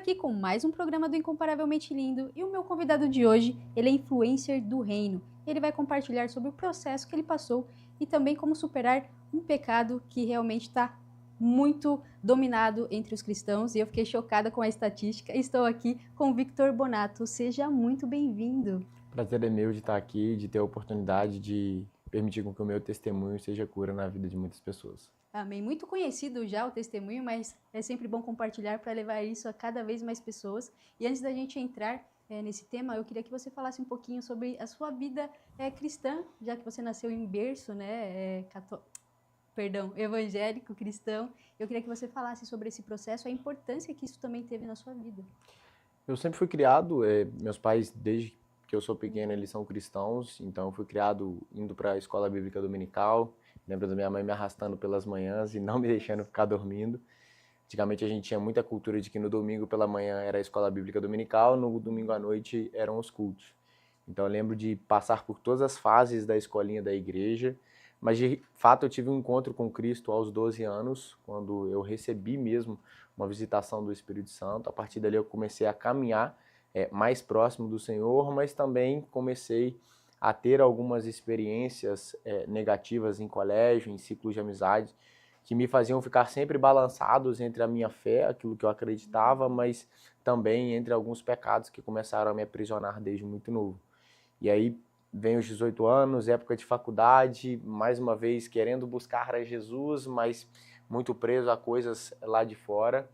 aqui com mais um programa do Incomparavelmente Lindo e o meu convidado de hoje, ele é influencer do reino. Ele vai compartilhar sobre o processo que ele passou e também como superar um pecado que realmente está muito dominado entre os cristãos e eu fiquei chocada com a estatística. Estou aqui com o Victor Bonato. Seja muito bem-vindo. Prazer é meu de estar aqui, de ter a oportunidade de permitir com que o meu testemunho seja cura na vida de muitas pessoas. Amém. Muito conhecido já o testemunho, mas é sempre bom compartilhar para levar isso a cada vez mais pessoas. E antes da gente entrar nesse tema, eu queria que você falasse um pouquinho sobre a sua vida cristã, já que você nasceu em berço, né, evangélico, cristão. Eu queria que você falasse sobre esse processo, a importância que isso também teve na sua vida. Eu sempre fui criado, meus pais, desde que eu sou pequeno, eles são cristãos, então eu fui criado indo para a escola bíblica dominical. Lembro da minha mãe me arrastando pelas manhãs e não me deixando ficar dormindo. Antigamente a gente tinha muita cultura de que no domingo pela manhã era a escola bíblica dominical, no domingo à noite eram os cultos. Então eu lembro de passar por todas as fases da escolinha da igreja, mas de fato eu tive um encontro com Cristo aos 12 anos, quando eu recebi mesmo uma visitação do Espírito Santo. A partir dali eu comecei a caminhar mais próximo do Senhor, mas também comecei a ter algumas experiências negativas em colégio, em ciclos de amizade, que me faziam ficar sempre balançados entre a minha fé, aquilo que eu acreditava, mas também entre alguns pecados que começaram a me aprisionar desde muito novo. E aí vem os 18 anos, época de faculdade, mais uma vez querendo buscar a Jesus, mas muito preso a coisas lá de fora.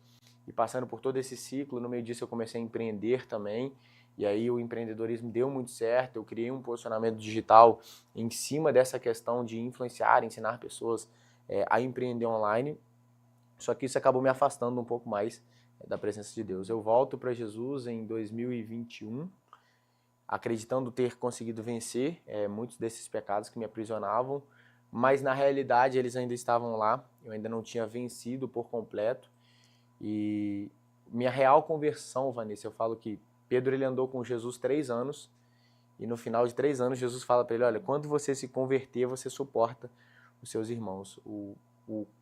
E passando por todo esse ciclo, no meio disso eu comecei a empreender também. E aí o empreendedorismo deu muito certo, eu criei um posicionamento digital em cima dessa questão de influenciar, ensinar pessoas a empreender online. Só que isso acabou me afastando um pouco mais da presença de Deus. Eu volto para Jesus em 2021, acreditando ter conseguido vencer muitos desses pecados que me aprisionavam, mas na realidade eles ainda estavam lá, eu ainda não tinha vencido por completo. E minha real conversão, Vanessa, eu falo que Pedro ele andou com Jesus 3 anos, e no final de 3 anos Jesus fala para ele, olha, quando você se converter, você suporta os seus irmãos. O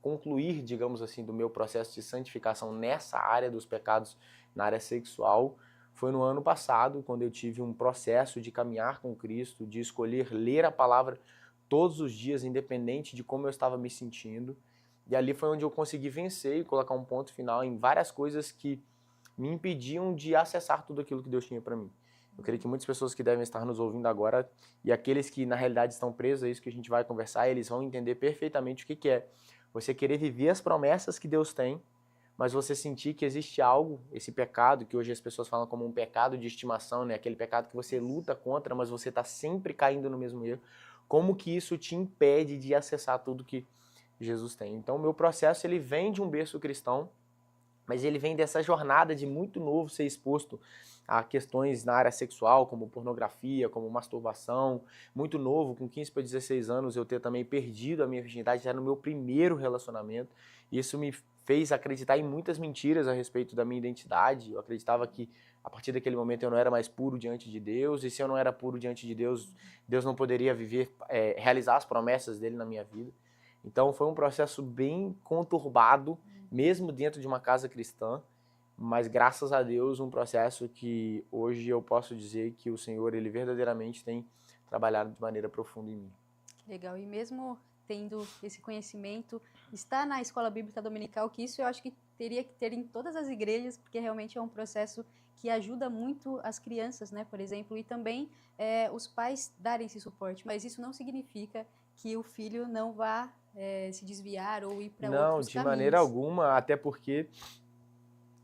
concluir, digamos assim, do meu processo de santificação nessa área dos pecados, na área sexual, foi no ano passado, quando eu tive um processo de caminhar com Cristo, de escolher ler a palavra todos os dias, independente de como eu estava me sentindo. E ali foi onde eu consegui vencer e colocar um ponto final em várias coisas que me impediam de acessar tudo aquilo que Deus tinha para mim. Eu creio que muitas pessoas que devem estar nos ouvindo agora e aqueles que na realidade estão presos a isso que a gente vai conversar, eles vão entender perfeitamente o que é você querer viver as promessas que Deus tem, mas você sentir que existe algo, esse pecado, que hoje as pessoas falam como um pecado de estimação, né? Aquele pecado que você luta contra, mas você está sempre caindo no mesmo erro. Como que isso te impede de acessar tudo que Jesus tem? Então, o meu processo ele vem de um berço cristão, mas ele vem dessa jornada de muito novo ser exposto a questões na área sexual, como pornografia, como masturbação. Muito novo, com 15 para 16 anos, eu ter também perdido a minha virgindade já no meu primeiro relacionamento. Isso me fez acreditar em muitas mentiras a respeito da minha identidade. Eu acreditava que a partir daquele momento eu não era mais puro diante de Deus, e se eu não era puro diante de Deus, Deus não poderia realizar as promessas dele na minha vida. Então foi um processo bem conturbado, mesmo dentro de uma casa cristã, mas graças a Deus um processo que hoje eu posso dizer que o Senhor ele verdadeiramente tem trabalhado de maneira profunda em mim. Legal, e mesmo tendo esse conhecimento, está na escola bíblica dominical, que isso eu acho que teria que ter em todas as igrejas, porque realmente é um processo que ajuda muito as crianças, né, por exemplo, e também os pais darem esse suporte, mas isso não significa que o filho não vá se desviar ou ir para Não, outros de maneira caminhos. alguma, até porque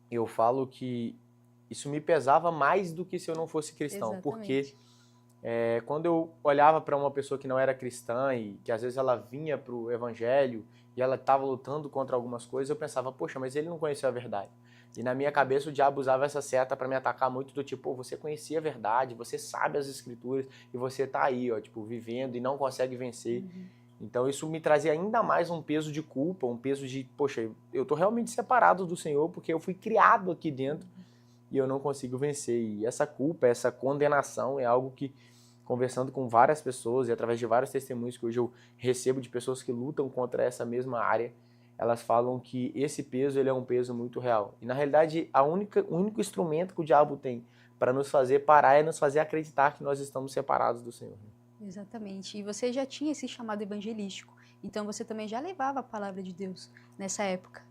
eu falo que isso me pesava mais do que se eu não fosse cristão, porque Exatamente. quando eu olhava para uma pessoa que não era cristã e que às vezes ela vinha para o evangelho e ela estava lutando contra algumas coisas, eu pensava, poxa, mas ele não conheceu a verdade. E na minha cabeça o diabo usava essa seta para me atacar muito do tipo, pô, você conhecia a verdade, você sabe as escrituras e você tá aí, ó, tipo, vivendo e não consegue vencer. Uhum. Então isso me trazia ainda mais um peso de culpa, um peso de, poxa, eu tô realmente separado do Senhor porque eu fui criado aqui dentro e eu não consigo vencer. E essa culpa, essa condenação é algo que, conversando com várias pessoas e através de vários testemunhos que hoje eu recebo de pessoas que lutam contra essa mesma área, elas falam que esse peso ele é um peso muito real. E na realidade, o único instrumento que o diabo tem para nos fazer parar é nos fazer acreditar que nós estamos separados do Senhor. Exatamente. E você já tinha esse chamado evangelístico, então você também já levava a palavra de Deus nessa época.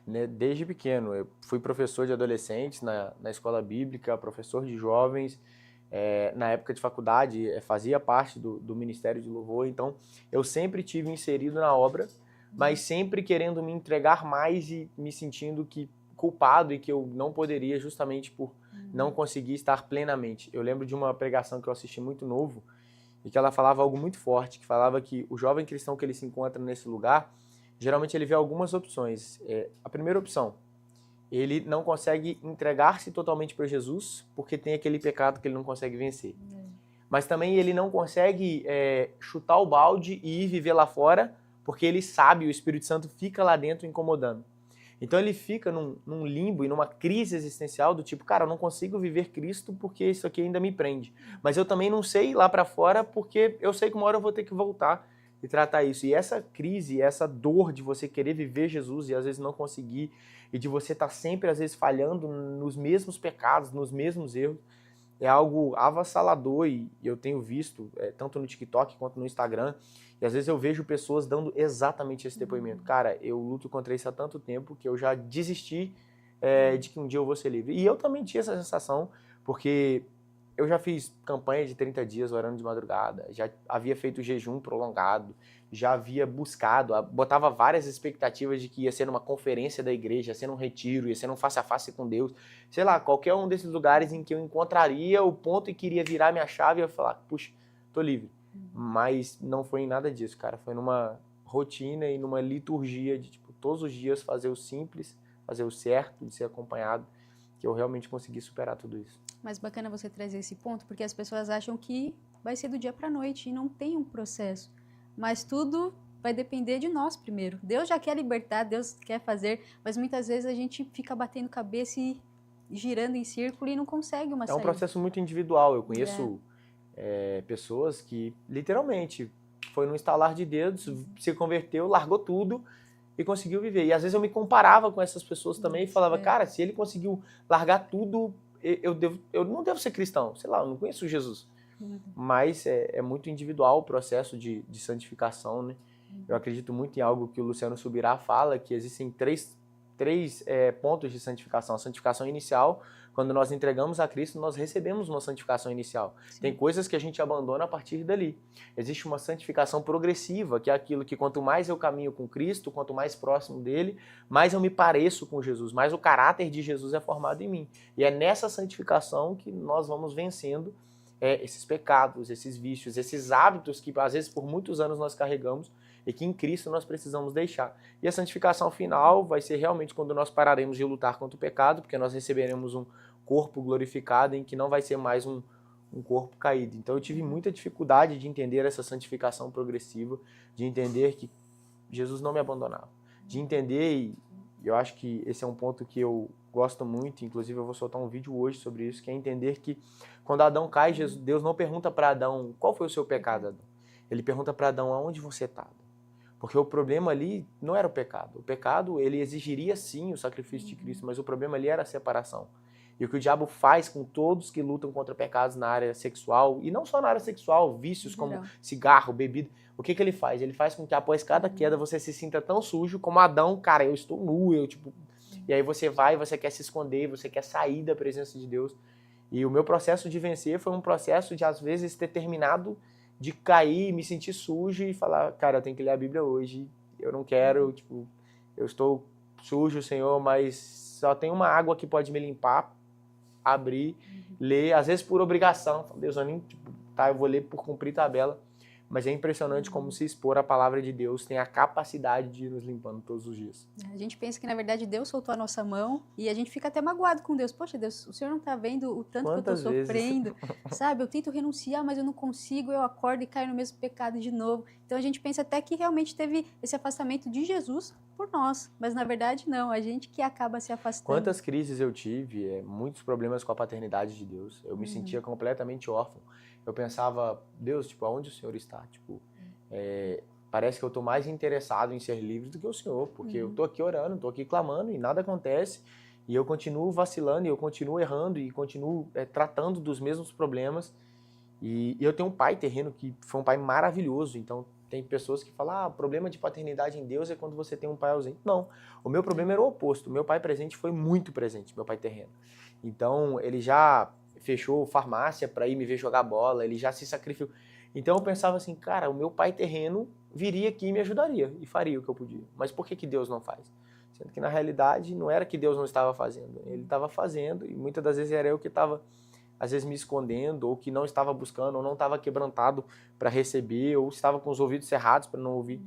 Desde pequeno, eu fui professor de adolescentes na escola bíblica, professor de jovens, na época de faculdade, fazia parte do Ministério de Louvor, então eu sempre tive inserido na obra, mas sempre querendo me entregar mais e me sentindo culpado e que eu não poderia justamente por não conseguir estar plenamente. Eu lembro de uma pregação que eu assisti muito novo e que ela falava algo muito forte, que falava que o jovem cristão que ele se encontra nesse lugar, geralmente ele vê algumas opções. A primeira opção, ele não consegue entregar-se totalmente para Jesus porque tem aquele pecado que ele não consegue vencer. Mas também ele não consegue chutar o balde e ir viver lá fora porque ele sabe, o Espírito Santo fica lá dentro incomodando. Então ele fica num limbo e numa crise existencial do tipo, cara, eu não consigo viver Cristo porque isso aqui ainda me prende. Mas eu também não sei ir lá para fora porque eu sei que uma hora eu vou ter que voltar e tratar isso. E essa crise, essa dor de você querer viver Jesus e às vezes não conseguir, e de você estar sempre às vezes falhando nos mesmos pecados, nos mesmos erros, é algo avassalador e eu tenho visto, tanto no TikTok quanto no Instagram, e às vezes eu vejo pessoas dando exatamente esse depoimento. Cara, eu luto contra isso há tanto tempo que eu já desisti de que um dia eu vou ser livre. E eu também tinha essa sensação, porque eu já fiz campanha de 30 dias orando de madrugada, já havia feito jejum prolongado, já havia buscado, botava várias expectativas de que ia ser numa conferência da igreja, ia ser num retiro, ia ser num face a face com Deus, sei lá, qualquer um desses lugares em que eu encontraria o ponto e queria virar minha chave e eu falar, puxa, tô livre. Mas não foi em nada disso, cara, foi numa rotina e numa liturgia de, tipo, todos os dias fazer o simples, fazer o certo, de ser acompanhado, que eu realmente consegui superar tudo isso. Mas bacana você trazer esse ponto, porque as pessoas acham que vai ser do dia para a noite e não tem um processo. Mas tudo vai depender de nós primeiro. Deus já quer libertar, Deus quer fazer, mas muitas vezes a gente fica batendo cabeça e girando em círculo e não consegue uma saída. É um processo muito individual. Eu conheço pessoas que literalmente foi num estalar de dedos, se converteu, largou tudo e conseguiu viver. E às vezes eu me comparava com essas pessoas também e falava, cara, se ele conseguiu largar tudo, eu não devo ser cristão. Sei lá, eu não conheço Jesus. Mas é muito individual o processo de santificação, né? Eu acredito muito em algo que o Luciano Subirá fala, que existem três pontos de santificação. A santificação inicial, quando nós entregamos a Cristo, nós recebemos uma santificação inicial. Sim. Tem coisas que a gente abandona a partir dali. Existe uma santificação progressiva, que é aquilo que quanto mais eu caminho com Cristo, quanto mais próximo dele, mais eu me pareço com Jesus, mais o caráter de Jesus é formado em mim. E é nessa santificação que nós vamos vencendo esses pecados, esses vícios, esses hábitos que às vezes por muitos anos nós carregamos e que em Cristo nós precisamos deixar. E a santificação final vai ser realmente quando nós pararemos de lutar contra o pecado, porque nós receberemos um corpo glorificado em que não vai ser mais um corpo caído. Então eu tive muita dificuldade de entender essa santificação progressiva, de entender que Jesus não me abandonava, de entender, e eu acho que esse é um ponto que eu gosto muito, inclusive eu vou soltar um vídeo hoje sobre isso, que é entender que quando Adão cai, Deus não pergunta para Adão qual foi o seu pecado, Adão. Ele pergunta para Adão aonde você está. Porque o problema ali não era o pecado. O pecado, ele exigiria sim o sacrifício de Cristo, mas o problema ali era a separação. E o que o diabo faz com todos que lutam contra pecados na área sexual, e não só na área sexual, vícios como cigarro, bebida, o que ele faz? Ele faz com que após cada queda você se sinta tão sujo como Adão, cara, eu estou nu, E aí você vai, você quer se esconder, você quer sair da presença de Deus. E o meu processo de vencer foi um processo de, às vezes, ter terminado de cair, me sentir sujo e falar, cara, eu tenho que ler a Bíblia hoje, eu não quero, eu estou sujo, Senhor, mas só tem uma água que pode me limpar, abrir, ler, às vezes por obrigação, Deus, eu vou ler por cumprir tabela, mas é impressionante como se expor à palavra de Deus tem a capacidade de ir nos limpando todos os dias. A gente pensa que, na verdade, Deus soltou a nossa mão e a gente fica até magoado com Deus. Poxa, Deus, o Senhor não está vendo o tanto Quantas que eu estou sofrendo, sabe? Eu tento renunciar, mas eu não consigo, eu acordo e caio no mesmo pecado de novo. Então, a gente pensa até que realmente teve esse afastamento de Jesus por nós, mas, na verdade, não. A gente que acaba se afastando. Quantas crises eu tive, muitos problemas com a paternidade de Deus. Eu me sentia completamente órfão. Eu pensava, Deus, aonde o Senhor está? parece que eu tô mais interessado em ser livre do que o Senhor, porque eu tô aqui orando, tô aqui clamando e nada acontece, e eu continuo vacilando, e eu continuo errando, e continuo tratando dos mesmos problemas. E eu tenho um pai terreno que foi um pai maravilhoso, então tem pessoas que falam, o problema de paternidade em Deus é quando você tem um pai ausente. Não, o meu problema era o oposto, o meu pai presente foi muito presente, meu pai terreno. Então ele já fechou farmácia para ir me ver jogar bola, ele já se sacrificou. Então eu pensava assim, cara, o meu pai terreno viria aqui e me ajudaria e faria o que eu podia. Mas por que Deus não faz? Sendo que na realidade não era que Deus não estava fazendo, ele estava fazendo e muitas das vezes era eu que estava às vezes me escondendo, ou que não estava buscando, ou não estava quebrantado para receber, ou estava com os ouvidos cerrados para não ouvir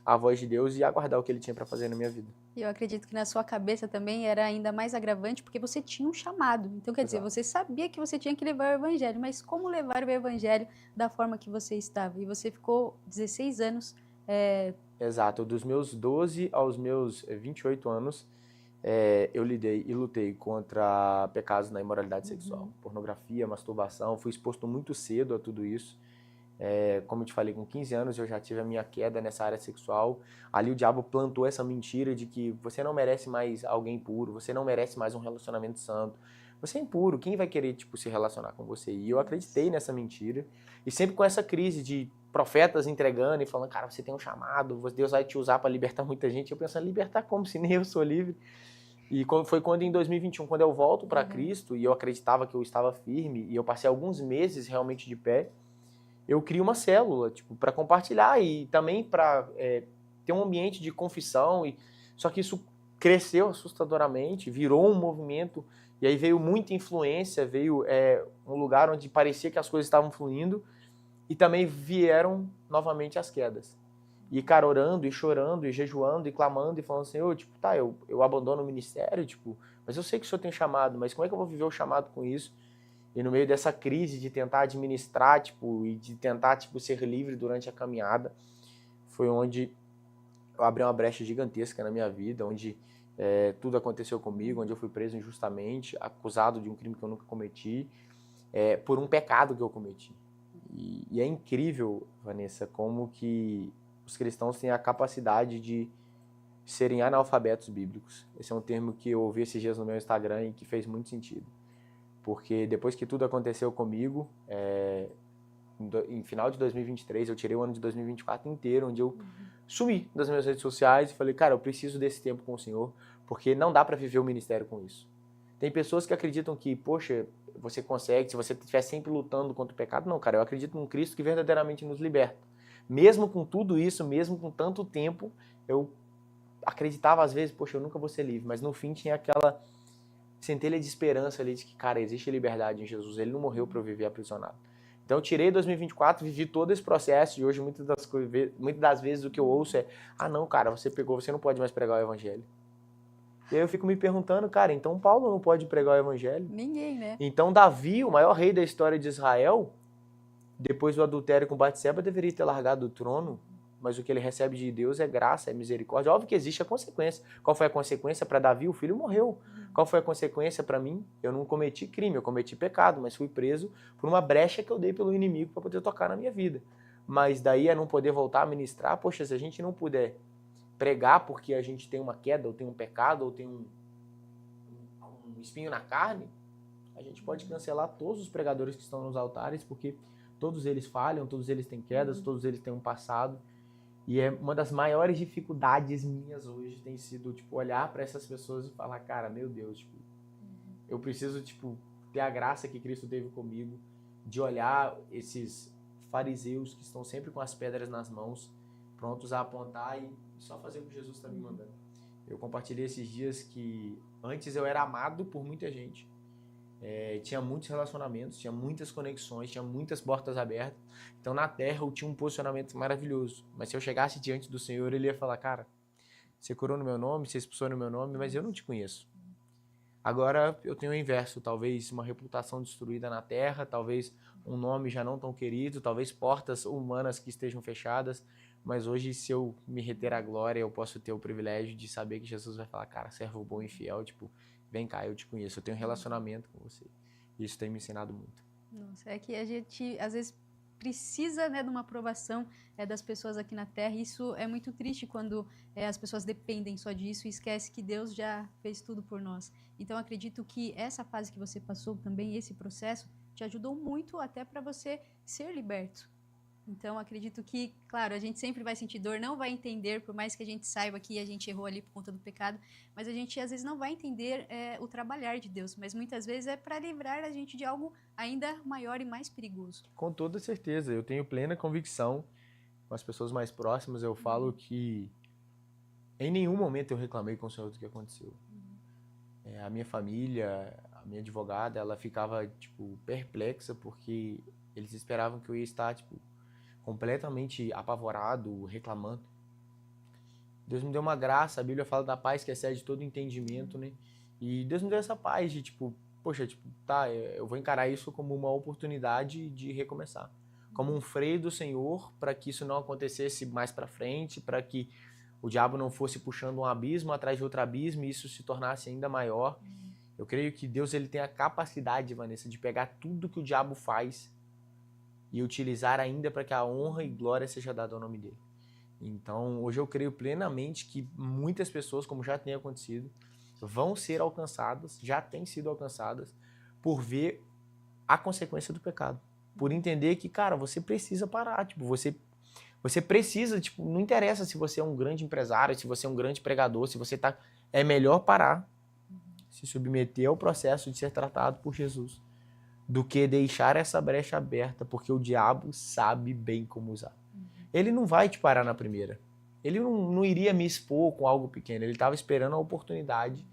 a voz de Deus e aguardar o que Ele tinha para fazer na minha vida. Eu acredito que na sua cabeça também era ainda mais agravante, porque você tinha um chamado. Então, quer dizer, você sabia que você tinha que levar o evangelho, mas como levar o evangelho da forma que você estava? E você ficou 16 anos... Exato, dos meus 12 aos meus 28 anos, eu lidei e lutei contra pecados na imoralidade sexual, pornografia, masturbação, fui exposto muito cedo a tudo isso. Como eu te falei, com 15 anos eu já tive a minha queda nessa área sexual. Ali o diabo plantou essa mentira de que você não merece mais alguém puro, você não merece mais um relacionamento santo. Você é impuro, quem vai querer se relacionar com você? E eu acreditei nessa mentira. E sempre com essa crise de profetas entregando e falando, cara, você tem um chamado, Deus vai te usar para libertar muita gente. Eu pensando, libertar como se nem eu sou livre? E foi quando em 2021, quando eu volto para Cristo e eu acreditava que eu estava firme e eu passei alguns meses realmente de pé, eu crio uma célula, para compartilhar e também para ter um ambiente de confissão. Só que isso cresceu assustadoramente, virou um movimento, e aí veio muita influência, veio um lugar onde parecia que as coisas estavam fluindo, e também vieram novamente as quedas. E, cara, orando e chorando e jejuando e clamando e falando assim, eu abandono o ministério, mas eu sei que o Senhor tem chamado, mas como é que eu vou viver o chamado com isso? E no meio dessa crise de tentar administrar, e de tentar, ser livre durante a caminhada, foi onde eu abri uma brecha gigantesca na minha vida, onde tudo aconteceu comigo, onde eu fui preso injustamente, acusado de um crime que eu nunca cometi, por um pecado que eu cometi. E é incrível, Vanessa, como que os cristãos têm a capacidade de serem analfabetos bíblicos. Esse é um termo que eu ouvi esses dias no meu Instagram e que fez muito sentido. Porque depois que tudo aconteceu comigo, em final de 2023, eu tirei o ano de 2024 inteiro, onde eu sumi das minhas redes sociais e falei, cara, eu preciso desse tempo com o Senhor, porque não dá para viver o ministério com isso. Tem pessoas que acreditam que, poxa, você consegue, se você estiver sempre lutando contra o pecado. Não, cara, eu acredito num Cristo que verdadeiramente nos liberta. Mesmo com tudo isso, mesmo com tanto tempo, eu acreditava às vezes, poxa, eu nunca vou ser livre, mas no fim tinha aquela centelha de esperança ali de que, cara, existe liberdade em Jesus, ele não morreu para eu viver aprisionado. Então eu tirei 2024, vivi todo esse processo e hoje muitas das vezes o que eu ouço é, não, cara, você não pode mais pregar o evangelho. E aí eu fico me perguntando, cara, então Paulo não pode pregar o evangelho? Ninguém, né? Então Davi, o maior rei da história de Israel, depois do adultério com Batseba, deveria ter largado o trono, mas o que ele recebe de Deus é graça, é misericórdia. Óbvio que existe a consequência. Qual foi a consequência para Davi? O filho morreu. Qual foi a consequência para mim? Eu não cometi crime, eu cometi pecado, mas fui preso por uma brecha que eu dei pelo inimigo para poder tocar na minha vida. Mas daí é não poder voltar a ministrar. Poxa, se a gente não puder pregar porque a gente tem uma queda, ou tem um pecado, ou tem um espinho na carne, a gente pode cancelar todos os pregadores que estão nos altares, porque todos eles falham, todos eles têm quedas, todos eles têm um passado. E é uma das maiores dificuldades minhas hoje tem sido, olhar para essas pessoas e falar, cara, meu Deus, eu preciso, ter a graça que Cristo teve comigo, de olhar esses fariseus que estão sempre com as pedras nas mãos, prontos a apontar e só fazer o que Jesus está me mandando. Eu compartilhei esses dias que antes eu era amado por muita gente, tinha muitos relacionamentos, tinha muitas conexões, tinha muitas portas abertas. Então na terra eu tinha um posicionamento maravilhoso. Mas se eu chegasse diante do Senhor, Ele ia falar, cara, você curou no meu nome, você expulsou no meu nome, mas eu não te conheço. Agora eu tenho o inverso, talvez uma reputação destruída na terra, talvez um nome já não tão querido, talvez portas humanas que estejam fechadas. Mas hoje, se eu me reter à glória, eu posso ter o privilégio de saber que Jesus vai falar, cara, servo bom e fiel, vem cá, eu te conheço, eu tenho um relacionamento com você. Isso tem me ensinado muito. Nossa, é que a gente, às vezes, precisa, né, de uma aprovação das pessoas aqui na Terra. Isso é muito triste quando as pessoas dependem só disso e esquecem que Deus já fez tudo por nós. Então, acredito que essa fase que você passou também, esse processo, te ajudou muito até para você ser liberto. Então, acredito que, claro, a gente sempre vai sentir dor, não vai entender, por mais que a gente saiba que a gente errou ali por conta do pecado, mas a gente, às vezes, não vai entender o trabalhar de Deus, mas muitas vezes é para livrar a gente de algo ainda maior e mais perigoso. Com toda certeza, eu tenho plena convicção, com as pessoas mais próximas, eu falo que em nenhum momento eu reclamei com o Senhor do que aconteceu. A minha família, a minha advogada, ela ficava, tipo, perplexa, porque eles esperavam que eu ia estar, tipo, completamente apavorado, reclamando. Deus me deu uma graça, a Bíblia fala da paz que excede todo entendimento, né? E Deus me deu essa paz de, tipo, poxa, tipo, tá, eu vou encarar isso como uma oportunidade de recomeçar. Como um freio do Senhor, para que isso não acontecesse mais para frente, para que o diabo não fosse puxando um abismo atrás de outro abismo e isso se tornasse ainda maior. Eu creio que Deus, ele tem a capacidade, Vanessa, de pegar tudo que o diabo faz e utilizar ainda para que a honra e glória seja dada ao nome dele. Então, hoje eu creio plenamente que muitas pessoas, como já tem acontecido, vão ser alcançadas, já têm sido alcançadas, por ver a consequência do pecado. Por entender que, cara, você precisa parar. Tipo, você precisa, tipo, não interessa se você é um grande empresário, se você é um grande pregador, se você tá... É melhor parar, se submeter ao processo de ser tratado por Jesus, do que deixar essa brecha aberta, porque o diabo sabe bem como usar. Ele não vai te parar na primeira. Ele não iria me expor com algo pequeno. Ele estava esperando a oportunidade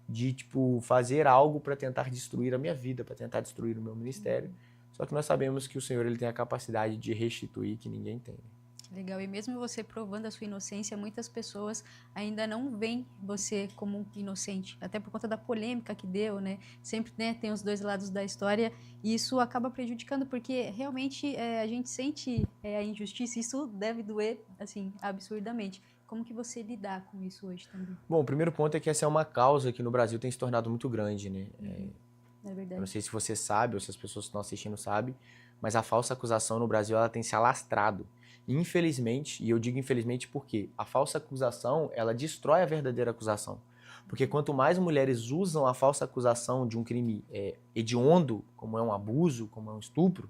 de, tipo, fazer algo para tentar destruir a minha vida, para tentar destruir o meu ministério. Só que nós sabemos que o Senhor, ele tem a capacidade de restituir que ninguém tem. Legal, e mesmo você provando a sua inocência, muitas pessoas ainda não veem você como um inocente, até por conta da polêmica que deu, né? Sempre, né, tem os dois lados da história e isso acaba prejudicando, porque realmente a gente sente a injustiça, isso deve doer, assim, absurdamente. Como que você lidar com isso hoje também? Bom, o primeiro ponto é que essa é uma causa que no Brasil tem se tornado muito grande, né? É verdade. Eu não sei se você sabe ou se as pessoas que estão assistindo sabem, mas a falsa acusação no Brasil, ela tem se alastrado. Infelizmente, e eu digo infelizmente porque a falsa acusação, ela destrói a verdadeira acusação. Porque quanto mais mulheres usam a falsa acusação de um crime hediondo, como é um abuso, como é um estupro,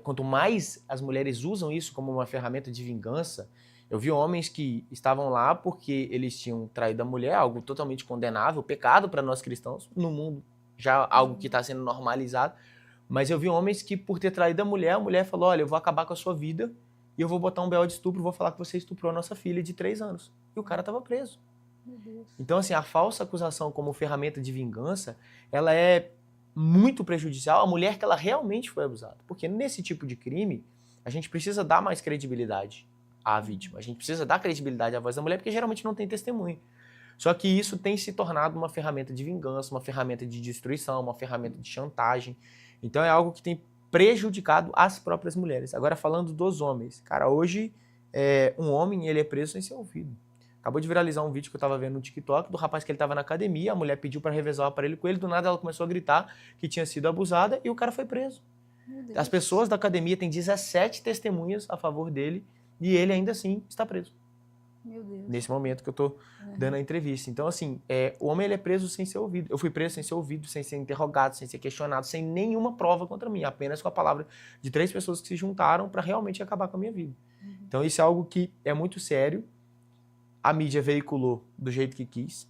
quanto mais as mulheres usam isso como uma ferramenta de vingança, eu vi homens que estavam lá porque eles tinham traído a mulher, algo totalmente condenável, pecado para nós cristãos, no mundo já algo que está sendo normalizado, mas eu vi homens que por ter traído a mulher falou, olha, eu vou acabar com a sua vida, e eu vou botar um BO de estupro, vou falar que você estuprou a nossa filha de 3 anos. E o cara estava preso. Meu Deus. Então, assim, a falsa acusação como ferramenta de vingança, ela é muito prejudicial à mulher que ela realmente foi abusada. Porque nesse tipo de crime, a gente precisa dar mais credibilidade à vítima. A gente precisa dar credibilidade à voz da mulher, porque geralmente não tem testemunha. Só que isso tem se tornado uma ferramenta de vingança, uma ferramenta de destruição, uma ferramenta de chantagem. Então é algo que tem prejudicado as próprias mulheres. Agora, falando dos homens. Cara, hoje, um homem, ele é preso sem ser ouvido. Acabou de viralizar um vídeo que eu tava vendo no TikTok do rapaz que ele tava na academia, a mulher pediu para revezar o aparelho com ele, do nada ela começou a gritar que tinha sido abusada e o cara foi preso. As pessoas da academia têm 17 testemunhas a favor dele e ele ainda assim está preso. Meu Deus. Nesse momento que eu tô dando a entrevista. Então, assim, o homem, ele é preso sem ser ouvido. Eu fui preso sem ser ouvido, sem ser interrogado, sem ser questionado, sem nenhuma prova contra mim, apenas com a palavra de 3 pessoas que se juntaram para realmente acabar com a minha vida. Então, isso é algo que é muito sério. A mídia veiculou do jeito que quis.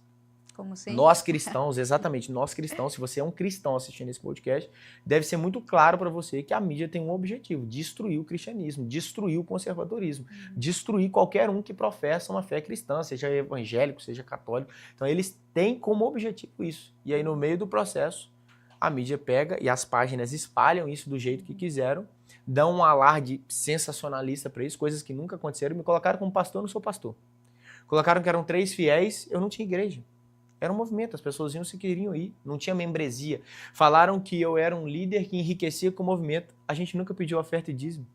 Como sempre. Nós cristãos, exatamente, nós cristãos, se você é um cristão assistindo esse podcast, deve ser muito claro para você que a mídia tem um objetivo, destruir o cristianismo, destruir o conservadorismo, destruir qualquer um que professa uma fé cristã, seja evangélico, seja católico. Então eles têm como objetivo isso. E aí no meio do processo, a mídia pega e as páginas espalham isso do jeito que quiseram, dão um alarde sensacionalista para isso, coisas que nunca aconteceram, me colocaram como pastor, eu não sou pastor. Colocaram que eram 3 fiéis, eu não tinha igreja. Era um movimento, as pessoas iam se queriam ir, não tinha membresia. Falaram que eu era um líder que enriquecia com o movimento. A gente nunca pediu oferta e dízimo.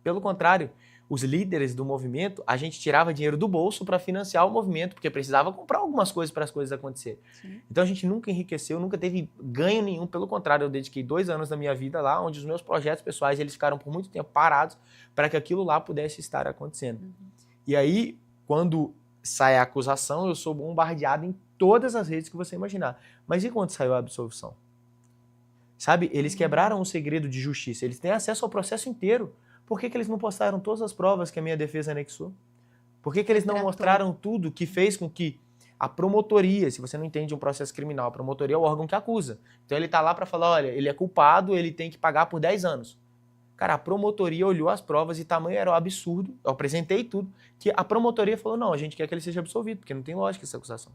Pelo contrário, os líderes do movimento, a gente tirava dinheiro do bolso para financiar o movimento, porque precisava comprar algumas coisas para as coisas acontecerem. Sim. Então a gente nunca enriqueceu, nunca teve ganho nenhum, pelo contrário, eu dediquei 2 anos da minha vida lá, onde os meus projetos pessoais eles ficaram por muito tempo parados para que aquilo lá pudesse estar acontecendo. E aí, quando sai a acusação, eu sou bombardeado em todas as redes que você imaginar. Mas e quando saiu a absolvição? Sabe, eles quebraram o segredo de justiça, eles têm acesso ao processo inteiro. Por que eles não postaram todas as provas que a minha defesa anexou? Por que eles não mostraram tudo que fez com que a promotoria, se você não entende um processo criminal, a promotoria é o órgão que acusa. Então ele tá lá para falar, olha, ele é culpado, ele tem que pagar por 10 anos. Cara, a promotoria olhou as provas e tamanho era o absurdo, eu apresentei tudo, que a promotoria falou, não, a gente quer que ele seja absolvido, porque não tem lógica essa acusação.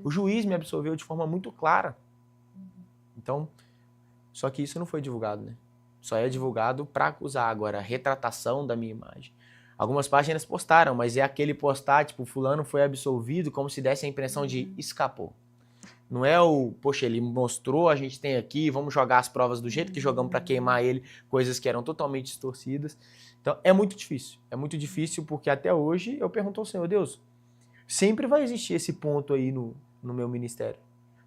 O juiz me absolveu de forma muito clara. Então, só que isso não foi divulgado, né? Só é divulgado para acusar. Agora, a retratação da minha imagem. Algumas páginas postaram, mas é aquele postar, tipo, fulano foi absolvido, como se desse a impressão de escapou. Não é o, poxa, ele mostrou, a gente tem aqui, vamos jogar as provas do jeito que jogamos para queimar ele, coisas que eram totalmente distorcidas. Então, é muito difícil porque até hoje eu pergunto ao Senhor, Deus, sempre vai existir esse ponto aí no meu ministério.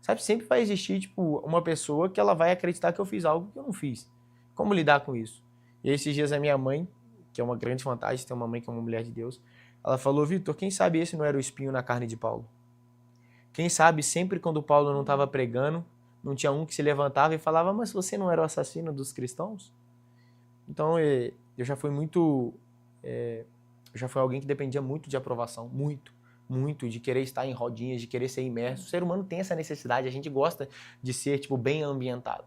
Sabe, sempre vai existir, tipo, uma pessoa que ela vai acreditar que eu fiz algo que eu não fiz. Como lidar com isso? E esses dias a minha mãe, que é uma grande vantagem, ter uma mãe que é uma mulher de Deus, ela falou, Vitor, quem sabe esse não era o espinho na carne de Paulo? Quem sabe sempre quando Paulo não estava pregando, não tinha um que se levantava e falava, mas você não era o assassino dos cristãos? Então, eu já fui alguém que dependia muito de aprovação, muito, de querer estar em rodinhas, de querer ser imerso. O ser humano tem essa necessidade, a gente gosta de ser, tipo, bem ambientado.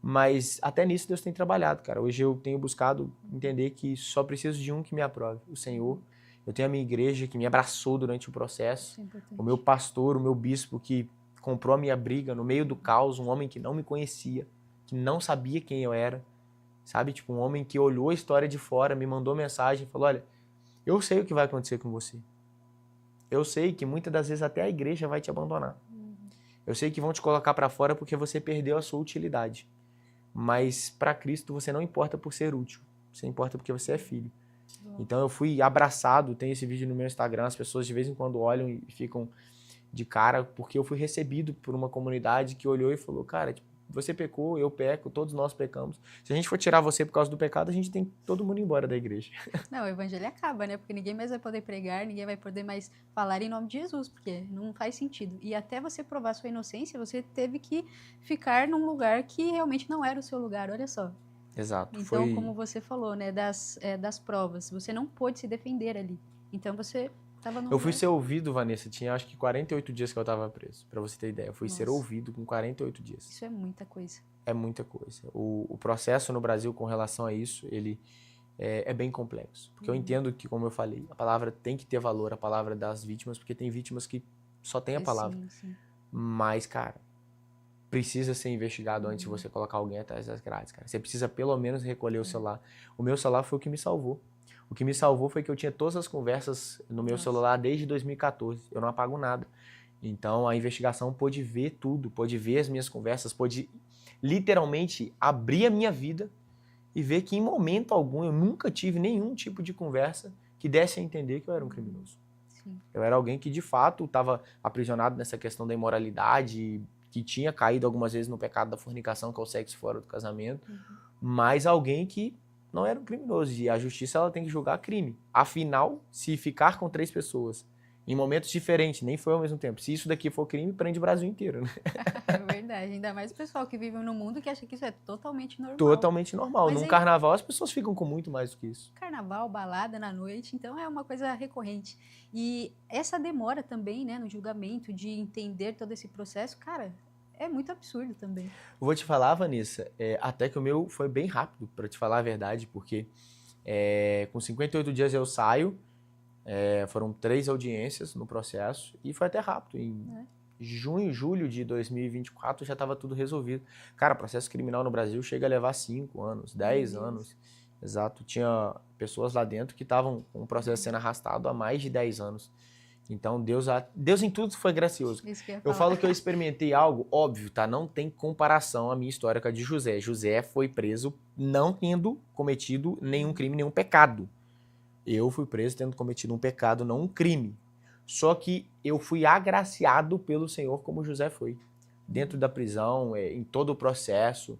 Mas até nisso Deus tem trabalhado, cara. Hoje eu tenho buscado entender que só preciso de um que me aprove, o Senhor. Eu tenho a minha igreja que me abraçou durante o processo, o meu pastor, o meu bispo que comprou a minha briga no meio do caos, um homem que não me conhecia, que não sabia quem eu era, sabe? Tipo, um homem que olhou a história de fora, me mandou mensagem e falou, olha, eu sei o que vai acontecer com você. Eu sei que muitas das vezes até a igreja vai te abandonar. Eu sei que vão te colocar para fora porque você perdeu a sua utilidade. Mas para Cristo você não importa por ser útil. Você importa porque você é filho. Então eu fui abraçado, tem esse vídeo no meu Instagram, as pessoas de vez em quando olham e ficam de cara, porque eu fui recebido por uma comunidade que olhou e falou, cara, tipo, você pecou, eu peco, todos nós pecamos. Se a gente for tirar você por causa do pecado, a gente tem todo mundo embora da igreja. Não, o evangelho acaba, né? Porque ninguém mais vai poder pregar, ninguém vai poder mais falar em nome de Jesus, porque não faz sentido. E até você provar sua inocência, você teve que ficar num lugar que realmente não era o seu lugar, olha só. Exato. Então, como você falou, né, das provas, você não pôde se defender ali. Então, você estava no Eu fui ser ouvido, Vanessa, tinha acho que 48 dias que eu estava preso, pra você ter ideia. Eu fui ser ouvido com 48 dias. Isso é muita coisa. É muita coisa. O processo no Brasil com relação a isso, ele é bem complexo. Porque eu entendo que, como eu falei, a palavra tem que ter valor, a palavra das vítimas, porque tem vítimas que só tem a palavra. Sim. Mas, cara, precisa ser investigado antes de você colocar alguém atrás das grades, cara. Você precisa pelo menos recolher o celular. O meu celular foi o que me salvou. O que me salvou foi que eu tinha todas as conversas no meu celular desde 2014. Eu não apago nada. Então, a investigação pôde ver tudo, pôde ver as minhas conversas, pôde literalmente abrir a minha vida e ver que em momento algum eu nunca tive nenhum tipo de conversa que desse a entender que eu era um criminoso. Sim. Eu era alguém que, de fato, estava aprisionado nessa questão da imoralidade, que tinha caído algumas vezes no pecado da fornicação, que é o sexo fora do casamento, mas alguém que não era um criminoso. E a justiça ela tem que julgar crime. Afinal, se ficar com 3 pessoas em momentos diferentes, nem foi ao mesmo tempo, se isso daqui for crime, prende o Brasil inteiro, né? É verdade. Ainda mais o pessoal que vive no mundo que acha que isso é totalmente normal. Totalmente normal. Mas Num aí, carnaval as pessoas ficam com muito mais do que isso. Carnaval, balada na noite, então é uma coisa recorrente. E essa demora também, né, no julgamento, de entender todo esse processo, cara, é muito absurdo também. Eu vou te falar, Vanessa, até que o meu foi bem rápido, para te falar a verdade, porque com 58 dias eu saio, foram 3 audiências no processo, e foi até rápido. Em junho, julho de 2024 já estava tudo resolvido. Cara, processo criminal no Brasil chega a levar 5 anos, 10 anos. Exato. Tinha pessoas lá dentro que estavam com o processo sendo arrastado há mais de 10 anos. Então, Deus em tudo foi gracioso. Eu falo que eu experimentei algo, óbvio, tá? Não tem comparação a minha história com a de José. José foi preso não tendo cometido nenhum crime, nenhum pecado. Eu fui preso tendo cometido um pecado, não um crime. Só que eu fui agraciado pelo Senhor como José foi. Dentro da prisão, em todo o processo,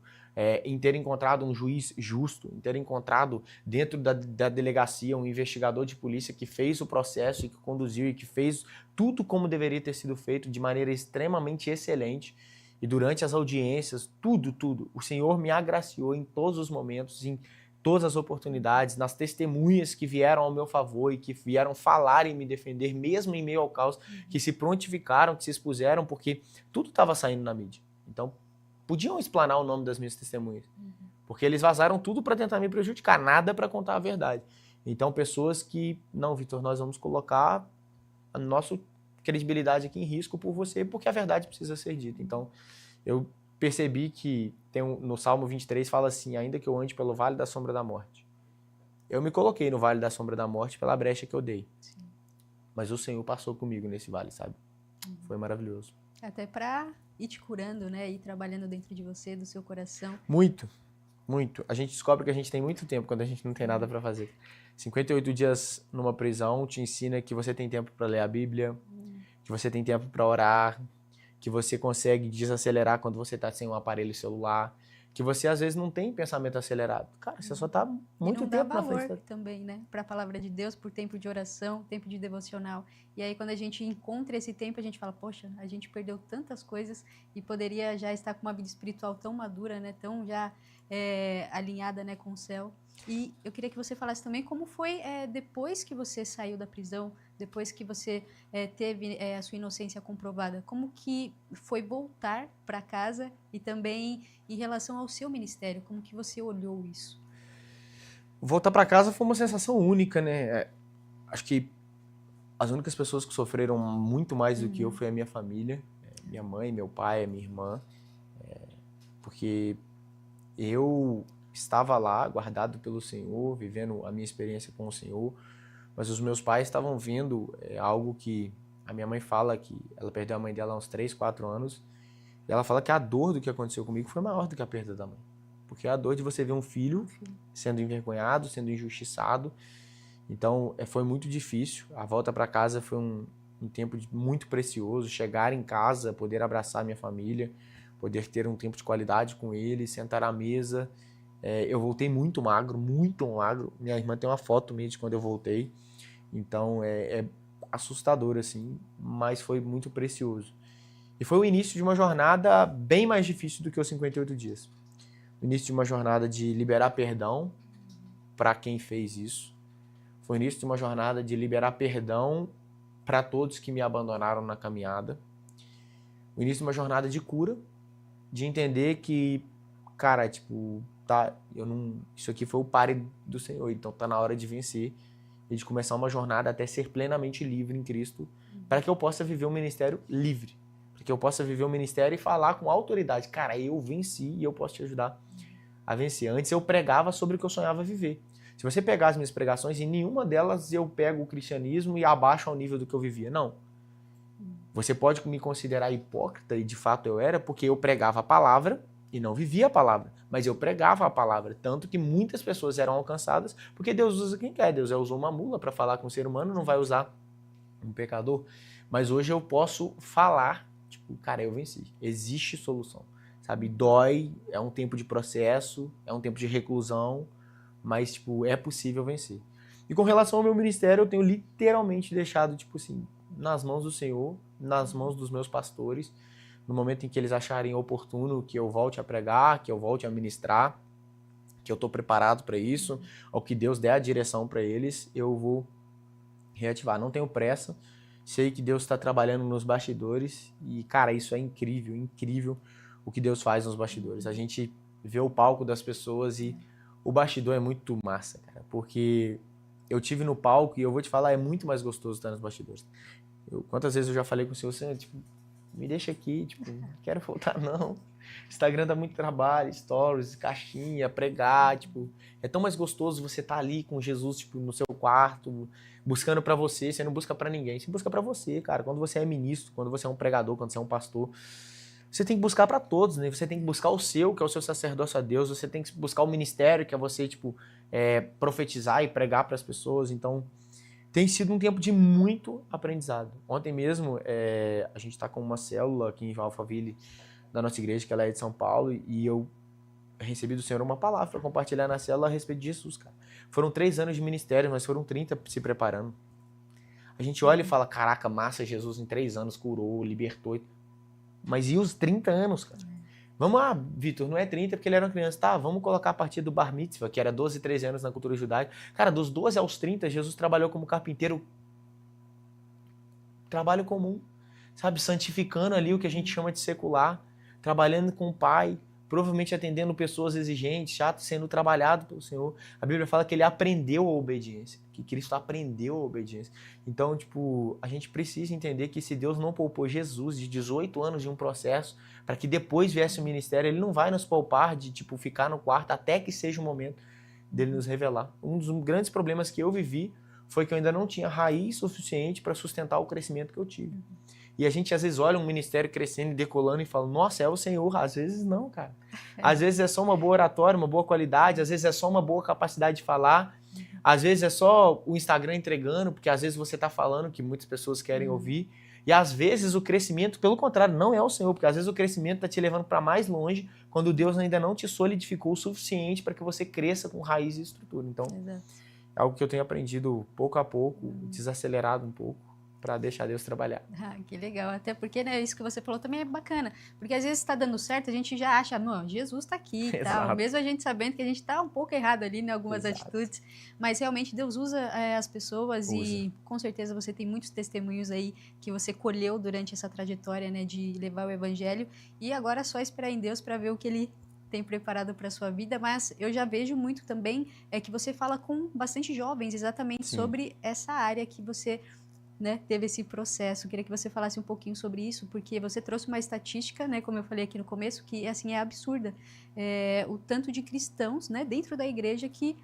em ter encontrado um juiz justo, em ter encontrado dentro da delegacia um investigador de polícia que fez o processo e que conduziu e que fez tudo como deveria ter sido feito de maneira extremamente excelente. E durante as audiências, tudo, o Senhor me agraciou em todos os momentos, em todas as oportunidades, nas testemunhas que vieram ao meu favor e que vieram falar e me defender, mesmo em meio ao caos, que se prontificaram, que se expuseram, porque tudo estava saindo na mídia. Então, podiam explanar o nome das minhas testemunhas, porque eles vazaram tudo para tentar me prejudicar, nada para contar a verdade. Então, pessoas que, não, Vitor, nós vamos colocar a nossa credibilidade aqui em risco por você, porque a verdade precisa ser dita. Então, eu percebi que no Salmo 23 fala assim, ainda que eu ande pelo vale da sombra da morte. Eu me coloquei no vale da sombra da morte pela brecha que eu dei. Sim. Mas o Senhor passou comigo nesse vale, sabe? Foi maravilhoso. Até pra ir te curando, né? Ir trabalhando dentro de você, do seu coração. Muito. A gente descobre que a gente tem muito tempo quando a gente não tem nada para fazer. 58 dias numa prisão te ensina que você tem tempo para ler a Bíblia, que você tem tempo para orar, que você consegue desacelerar quando você tá sem um aparelho celular, que você às vezes não tem pensamento acelerado. Cara, você só tá muito tempo na frente. E não dá valor também, né? Para a palavra de Deus, por tempo de oração, tempo de devocional. E aí quando a gente encontra esse tempo, a gente fala, poxa, a gente perdeu tantas coisas e poderia já estar com uma vida espiritual tão madura, né? Tão já alinhada, né, com o céu. E eu queria que você falasse também como foi depois que você saiu da prisão, depois que você teve a sua inocência comprovada, como que foi voltar para casa e também em relação ao seu ministério, como que você olhou isso? Voltar para casa foi uma sensação única, né? Acho que as únicas pessoas que sofreram muito mais do que eu foi a minha família, minha mãe, meu pai, a minha irmã, porque eu estava lá, guardado pelo Senhor, vivendo a minha experiência com o Senhor, mas os meus pais estavam vendo algo que a minha mãe fala que ela perdeu a mãe dela há uns 3, 4 anos, e ela fala que a dor do que aconteceu comigo foi maior do que a perda da mãe. Porque é a dor de você ver um filho sendo envergonhado, sendo injustiçado. Então, foi muito difícil. A volta para casa foi um tempo muito precioso. Chegar em casa, poder abraçar minha família, poder ter um tempo de qualidade com eles, sentar à mesa. Eu voltei muito magro, muito magro. Minha irmã tem uma foto minha de quando eu voltei. Então, é assustador, assim, mas foi muito precioso. E foi o início de uma jornada bem mais difícil do que os 58 dias. O início de uma jornada de liberar perdão para quem fez isso. Foi o início de uma jornada de liberar perdão para todos que me abandonaram na caminhada. O início de uma jornada de cura, de entender que, cara, tipo, isso aqui foi o pare do Senhor, então tá na hora de vencer e de começar uma jornada até ser plenamente livre em Cristo, para que eu possa viver um ministério livre, para que eu possa viver um ministério e falar com autoridade, cara, eu venci e eu posso te ajudar a vencer. Antes eu pregava sobre o que eu sonhava viver. Se você pegar as minhas pregações, em nenhuma delas eu pego o cristianismo e abaixo ao nível do que eu vivia, não. Você pode me considerar hipócrita, e de fato eu era, porque eu pregava a palavra e não vivia a palavra, mas eu pregava a palavra, tanto que muitas pessoas eram alcançadas, porque Deus usa quem quer. Deus usou uma mula para falar com o ser humano, não vai usar um pecador. Mas hoje eu posso falar, tipo, cara, eu venci. Existe solução, sabe? Dói, é um tempo de processo, é um tempo de reclusão, mas, tipo, é possível vencer. E com relação ao meu ministério, eu tenho literalmente deixado, tipo assim, nas mãos do Senhor, nas mãos dos meus pastores, no momento em que eles acharem oportuno que eu volte a pregar, que eu volte a ministrar, que eu estou preparado para isso, ou que Deus der a direção para eles, eu vou reativar. Não tenho pressa, sei que Deus está trabalhando nos bastidores e, cara, isso é incrível, incrível o que Deus faz nos bastidores. A gente vê o palco das pessoas e o bastidor é muito massa, cara, porque eu tive no palco e eu vou te falar, é muito mais gostoso estar nos bastidores. Quantas vezes eu já falei com o Senhor, tipo, me deixa aqui, tipo, não quero voltar não. Instagram dá muito trabalho, stories, caixinha, pregar, tipo, é tão mais gostoso você estar ali com Jesus, tipo, no seu quarto, buscando pra você não busca pra ninguém, você busca pra você, cara. Quando você é ministro, quando você é um pregador, quando você é um pastor, você tem que buscar para todos, né? Você tem que buscar o seu, que é o seu sacerdócio a Deus, você tem que buscar o ministério, que é você, tipo, profetizar e pregar para as pessoas. Então, tem sido um tempo de muito aprendizado. Ontem mesmo, a gente está com uma célula aqui em Alphaville, da nossa igreja, que ela é de São Paulo, e eu recebi do Senhor uma palavra para compartilhar na célula a respeito de Jesus, cara. Foram 3 anos de ministério, mas foram 30 se preparando. A gente olha e fala, caraca, massa, Jesus em 3 anos curou, libertou. Mas e os 30 anos, cara? Vamos lá, Vitor, não é 30 porque ele era uma criança. Tá, vamos colocar a partir do Bar Mitzvah, que era 12, 13 anos na cultura judaica. Cara, dos 12 aos 30, Jesus trabalhou como carpinteiro. Trabalho comum, sabe? Santificando ali o que a gente chama de secular. Trabalhando com o Pai, provavelmente atendendo pessoas exigentes, chatas, sendo trabalhado pelo Senhor. A Bíblia fala que ele aprendeu a obediência, que Cristo aprendeu a obediência. Então, tipo, a gente precisa entender que se Deus não poupou Jesus de 18 anos de um processo, para que depois viesse o ministério, ele não vai nos poupar de, tipo, ficar no quarto até que seja o momento dele nos revelar. Um dos grandes problemas que eu vivi foi que eu ainda não tinha raiz suficiente para sustentar o crescimento que eu tive. E a gente às vezes olha um ministério crescendo e decolando e fala, nossa, é o Senhor. Às vezes não, cara. Às vezes é só uma boa oratória, uma boa qualidade, às vezes é só uma boa capacidade de falar, às vezes é só o Instagram entregando, porque às vezes você está falando que muitas pessoas querem ouvir. E às vezes o crescimento, pelo contrário, não é o Senhor, porque às vezes o crescimento está te levando para mais longe quando Deus ainda não te solidificou o suficiente para que você cresça com raiz e estrutura. Então, é algo que eu tenho aprendido pouco a pouco, desacelerado um pouco, para deixar Deus trabalhar. Ah, que legal. Até porque, né, isso que você falou também é bacana. Porque às vezes está dando certo, a gente já acha, não, Jesus está aqui e tal. Mesmo a gente sabendo que a gente está um pouco errado ali em algumas atitudes. Mas realmente Deus usa as pessoas e com certeza você tem muitos testemunhos aí que você colheu durante essa trajetória, né, de levar o evangelho. E agora é só esperar em Deus para ver o que Ele tem preparado para a sua vida. Mas eu já vejo muito também que você fala com bastante jovens exatamente sobre essa área que você... né, teve esse processo. Queria que você falasse um pouquinho sobre isso, porque você trouxe uma estatística, né, como eu falei aqui no começo, que assim é absurda. O tanto de cristãos, né, dentro da igreja que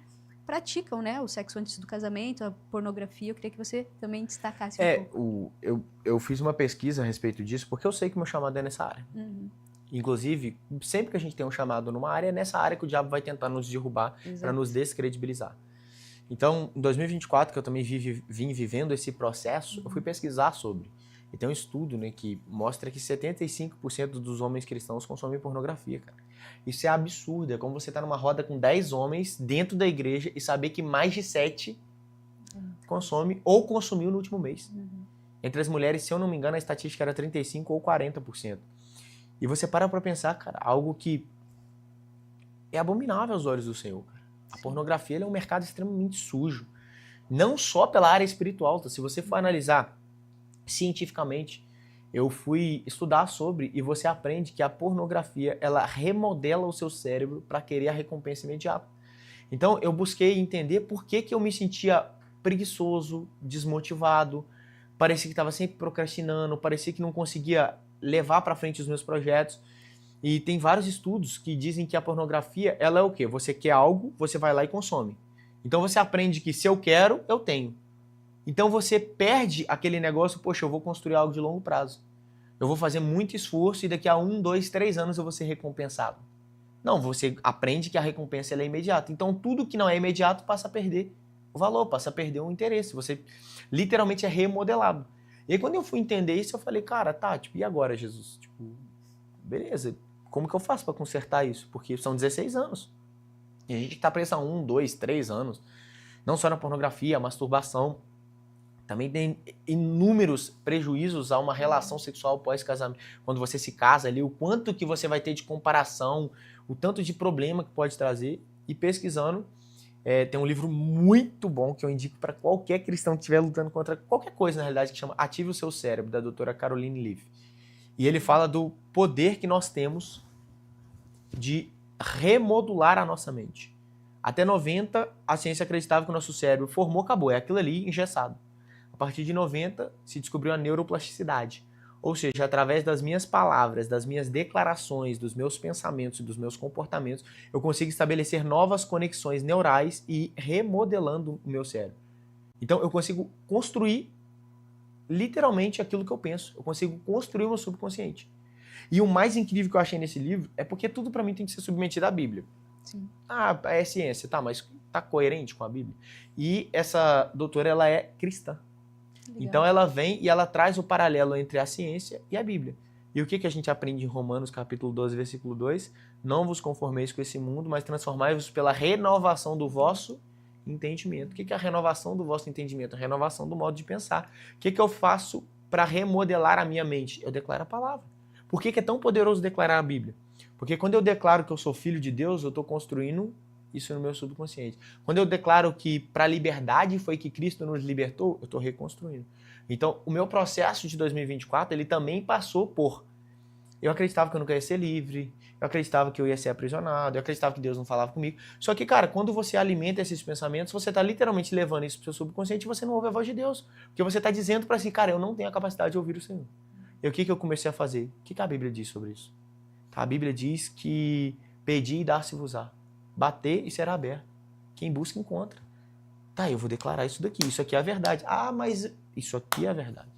praticam, né, o sexo antes do casamento, a pornografia. Eu queria que você também destacasse um pouco. Eu fiz uma pesquisa a respeito disso, porque eu sei que o meu chamado é nessa área. Inclusive, sempre que a gente tem um chamado numa área, é nessa área que o diabo vai tentar nos derrubar para nos descredibilizar. Então, em 2024, que eu também vim vivendo esse processo, eu fui pesquisar sobre. E tem um estudo, né, que mostra que 75% dos homens cristãos consomem pornografia, cara. Isso é absurdo. É como você estar numa roda com 10 homens dentro da igreja e saber que mais de 7 consome ou consumiu no último mês. Entre as mulheres, se eu não me engano, a estatística era 35% ou 40%. E você para pensar, cara, algo que é abominável aos olhos do Senhor, cara. A pornografia é um mercado extremamente sujo. Não só pela área espiritual. Tá? Se você for analisar cientificamente, eu fui estudar sobre e você aprende que a pornografia ela remodela o seu cérebro para querer a recompensa imediata. Então eu busquei entender por que eu me sentia preguiçoso, desmotivado, parecia que estava sempre procrastinando, parecia que não conseguia levar para frente os meus projetos. E tem vários estudos que dizem que a pornografia, ela é o quê? Você quer algo, você vai lá e consome. Então você aprende que se eu quero, eu tenho. Então você perde aquele negócio, poxa, eu vou construir algo de longo prazo. Eu vou fazer muito esforço e daqui a 1, 2, 3 anos eu vou ser recompensado. Não, você aprende que a recompensa ela é imediata. Então tudo que não é imediato passa a perder o valor, passa a perder o interesse. Você literalmente é remodelado. E aí quando eu fui entender isso, eu falei, cara, tá, tipo, e agora, Jesus? Tipo, beleza, como que eu faço para consertar isso? Porque são 16 anos. E a gente está preso há 1, 2, 3 anos. Não só na pornografia, a masturbação. Também tem inúmeros prejuízos a uma relação sexual pós-casamento. Quando você se casa ali, o quanto que você vai ter de comparação, o tanto de problema que pode trazer. E pesquisando, tem um livro muito bom que eu indico para qualquer cristão que estiver lutando contra qualquer coisa, na realidade, que chama Ative o Seu Cérebro, da doutora Caroline Leaf. E ele fala do poder que nós temos de remodular a nossa mente. Até 90, a ciência acreditava que o nosso cérebro formou, acabou, é aquilo ali engessado. A partir de 90, se descobriu a neuroplasticidade. Ou seja, através das minhas palavras, das minhas declarações, dos meus pensamentos e dos meus comportamentos, eu consigo estabelecer novas conexões neurais e ir remodelando o meu cérebro. Então, eu consigo construir literalmente aquilo que eu penso. Eu consigo construir o meu subconsciente. E o mais incrível que eu achei nesse livro é porque tudo pra mim tem que ser submetido à Bíblia. Sim. Ah, é ciência, tá, mas tá coerente com a Bíblia? E essa doutora, ela é cristã. Legal. Então ela vem e ela traz o paralelo entre a ciência e a Bíblia. E o que a gente aprende em Romanos capítulo 12, versículo 2? Não vos conformeis com esse mundo, mas transformai-vos pela renovação do vosso entendimento. O que é a renovação do vosso entendimento? A renovação do modo de pensar. O que eu faço para remodelar a minha mente? Eu declaro a palavra. Por que é tão poderoso declarar a Bíblia? Porque quando eu declaro que eu sou filho de Deus, eu estou construindo isso no meu subconsciente. Quando eu declaro que para a liberdade foi que Cristo nos libertou, eu estou reconstruindo. Então, o meu processo de 2024, ele também passou por... Eu acreditava que eu nunca ia ser livre, eu acreditava que eu ia ser aprisionado, eu acreditava que Deus não falava comigo. Só que, cara, quando você alimenta esses pensamentos, você está literalmente levando isso para o seu subconsciente e você não ouve a voz de Deus. Porque você está dizendo para si, cara, eu não tenho a capacidade de ouvir o Senhor. E o que eu comecei a fazer? O que a Bíblia diz sobre isso? A Bíblia diz que pedi e dar-se-vos-á. Bater e será aberto. Quem busca, encontra. Tá, eu vou declarar isso daqui. Isso aqui é a verdade. Ah, mas isso aqui é a verdade.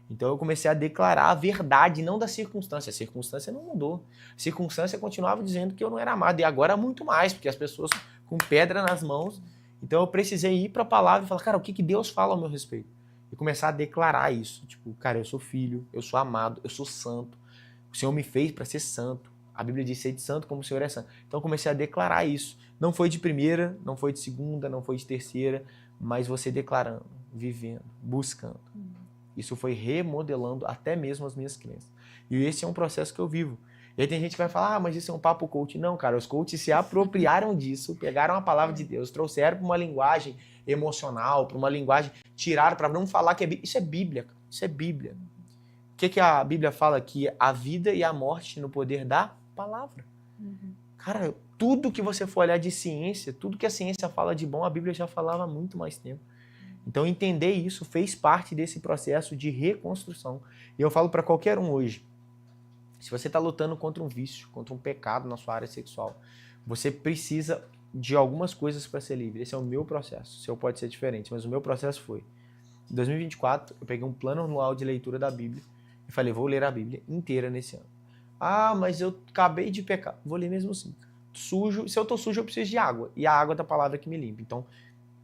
Então eu comecei a declarar a verdade, não da circunstância. A circunstância não mudou. A circunstância continuava dizendo que eu não era amado. E agora muito mais, porque as pessoas com pedra nas mãos. Então eu precisei ir para a palavra e falar, cara, o que Deus fala ao meu respeito? E começar a declarar isso. Tipo, cara, eu sou filho, eu sou amado, eu sou santo. O Senhor me fez para ser santo. A Bíblia diz, sede santo como o Senhor é santo. Então eu comecei a declarar isso. Não foi de primeira, não foi de segunda, não foi de terceira, mas você declarando, vivendo, buscando. Isso foi remodelando até mesmo as minhas crenças. E esse é um processo que eu vivo. E aí tem gente que vai falar, mas isso é um papo coach. Não, cara, os coaches se apropriaram disso, pegaram a palavra de Deus, trouxeram para uma linguagem emocional, para uma linguagem, tiraram para não falar que é Bíblia. Isso é Bíblia, cara. Isso é Bíblia. O que a Bíblia fala aqui? A vida e a morte no poder da palavra. Cara, tudo que você for olhar de ciência, tudo que a ciência fala de bom, a Bíblia já falava há muito mais tempo. Então entender isso fez parte desse processo de reconstrução. E eu falo para qualquer um hoje, se você está lutando contra um vício, contra um pecado na sua área sexual, você precisa de algumas coisas para ser livre. Esse é o meu processo. O seu pode ser diferente, mas o meu processo foi. Em 2024, eu peguei um plano anual de leitura da Bíblia e falei, vou ler a Bíblia inteira nesse ano. Ah, mas eu acabei de pecar. Vou ler mesmo assim. Sujo. Se eu tô sujo, eu preciso de água. E a água é da palavra que me limpa. Então,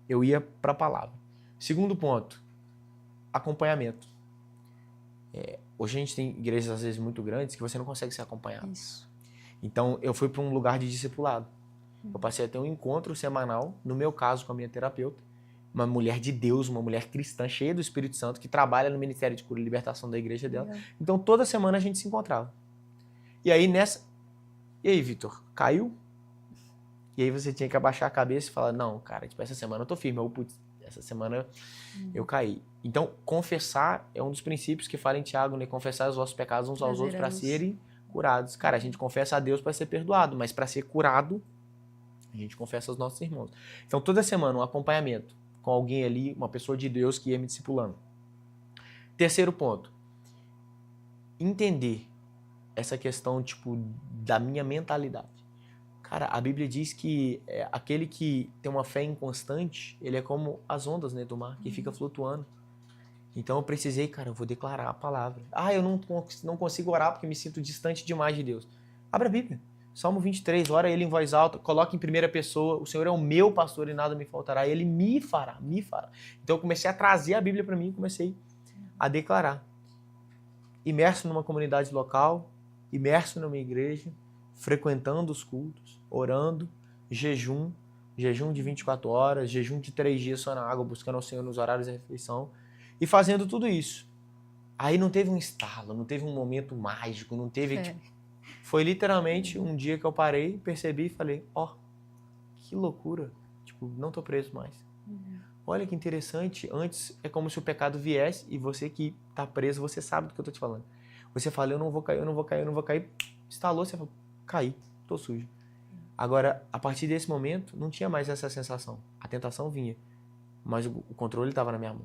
eu ia para a palavra. Segundo ponto, acompanhamento. Hoje a gente tem igrejas, às vezes, muito grandes que você não consegue ser acompanhado. Isso. Então, eu fui para um lugar de discipulado. Eu passei a ter um encontro semanal, no meu caso, com a minha terapeuta, uma mulher de Deus, uma mulher cristã, cheia do Espírito Santo, que trabalha no Ministério de Cura e Libertação da igreja dela. Então, toda semana a gente se encontrava. E aí, E aí, Vitor, caiu? E aí você tinha que abaixar a cabeça e falar, não, cara, tipo, essa semana eu tô firme. Ou, putz, essa semana eu caí. Então, confessar é um dos princípios que fala em Tiago, né? Confessar os vossos pecados uns aos outros para serem curados. Cara, a gente confessa a Deus para ser perdoado, mas para ser curado, a gente confessa aos nossos irmãos. Então, toda semana, um acompanhamento com alguém ali, uma pessoa de Deus que ia me discipulando. Terceiro ponto, entender essa questão, tipo, da minha mentalidade. Cara, a Bíblia diz que aquele que tem uma fé inconstante, ele é como as ondas, né, do mar, que fica flutuando. Então eu precisei, cara, eu vou declarar a palavra. Ah, eu não consigo orar porque me sinto distante demais de Deus. Abra a Bíblia. Salmo 23, ora ele em voz alta, coloque em primeira pessoa, o Senhor é o meu pastor e nada me faltará, ele me fará. Então eu comecei a trazer a Bíblia para mim e comecei a declarar. Imerso numa comunidade local, imerso numa igreja, frequentando os cultos, orando, jejum de 24 horas, jejum de 3 dias só na água, buscando ao Senhor nos horários de refeição, e fazendo tudo isso. Aí não teve um estalo, não teve um momento mágico, não teve... Tipo, foi literalmente um dia que eu parei, percebi e falei, que loucura, tipo, não tô preso mais. Olha que interessante, antes é como se o pecado viesse e você que tá preso, você sabe do que eu tô te falando. Você fala, eu não vou cair, estalou, você fala, caí, tô sujo. Agora, a partir desse momento, não tinha mais essa sensação. A tentação vinha, mas o controle estava na minha mão.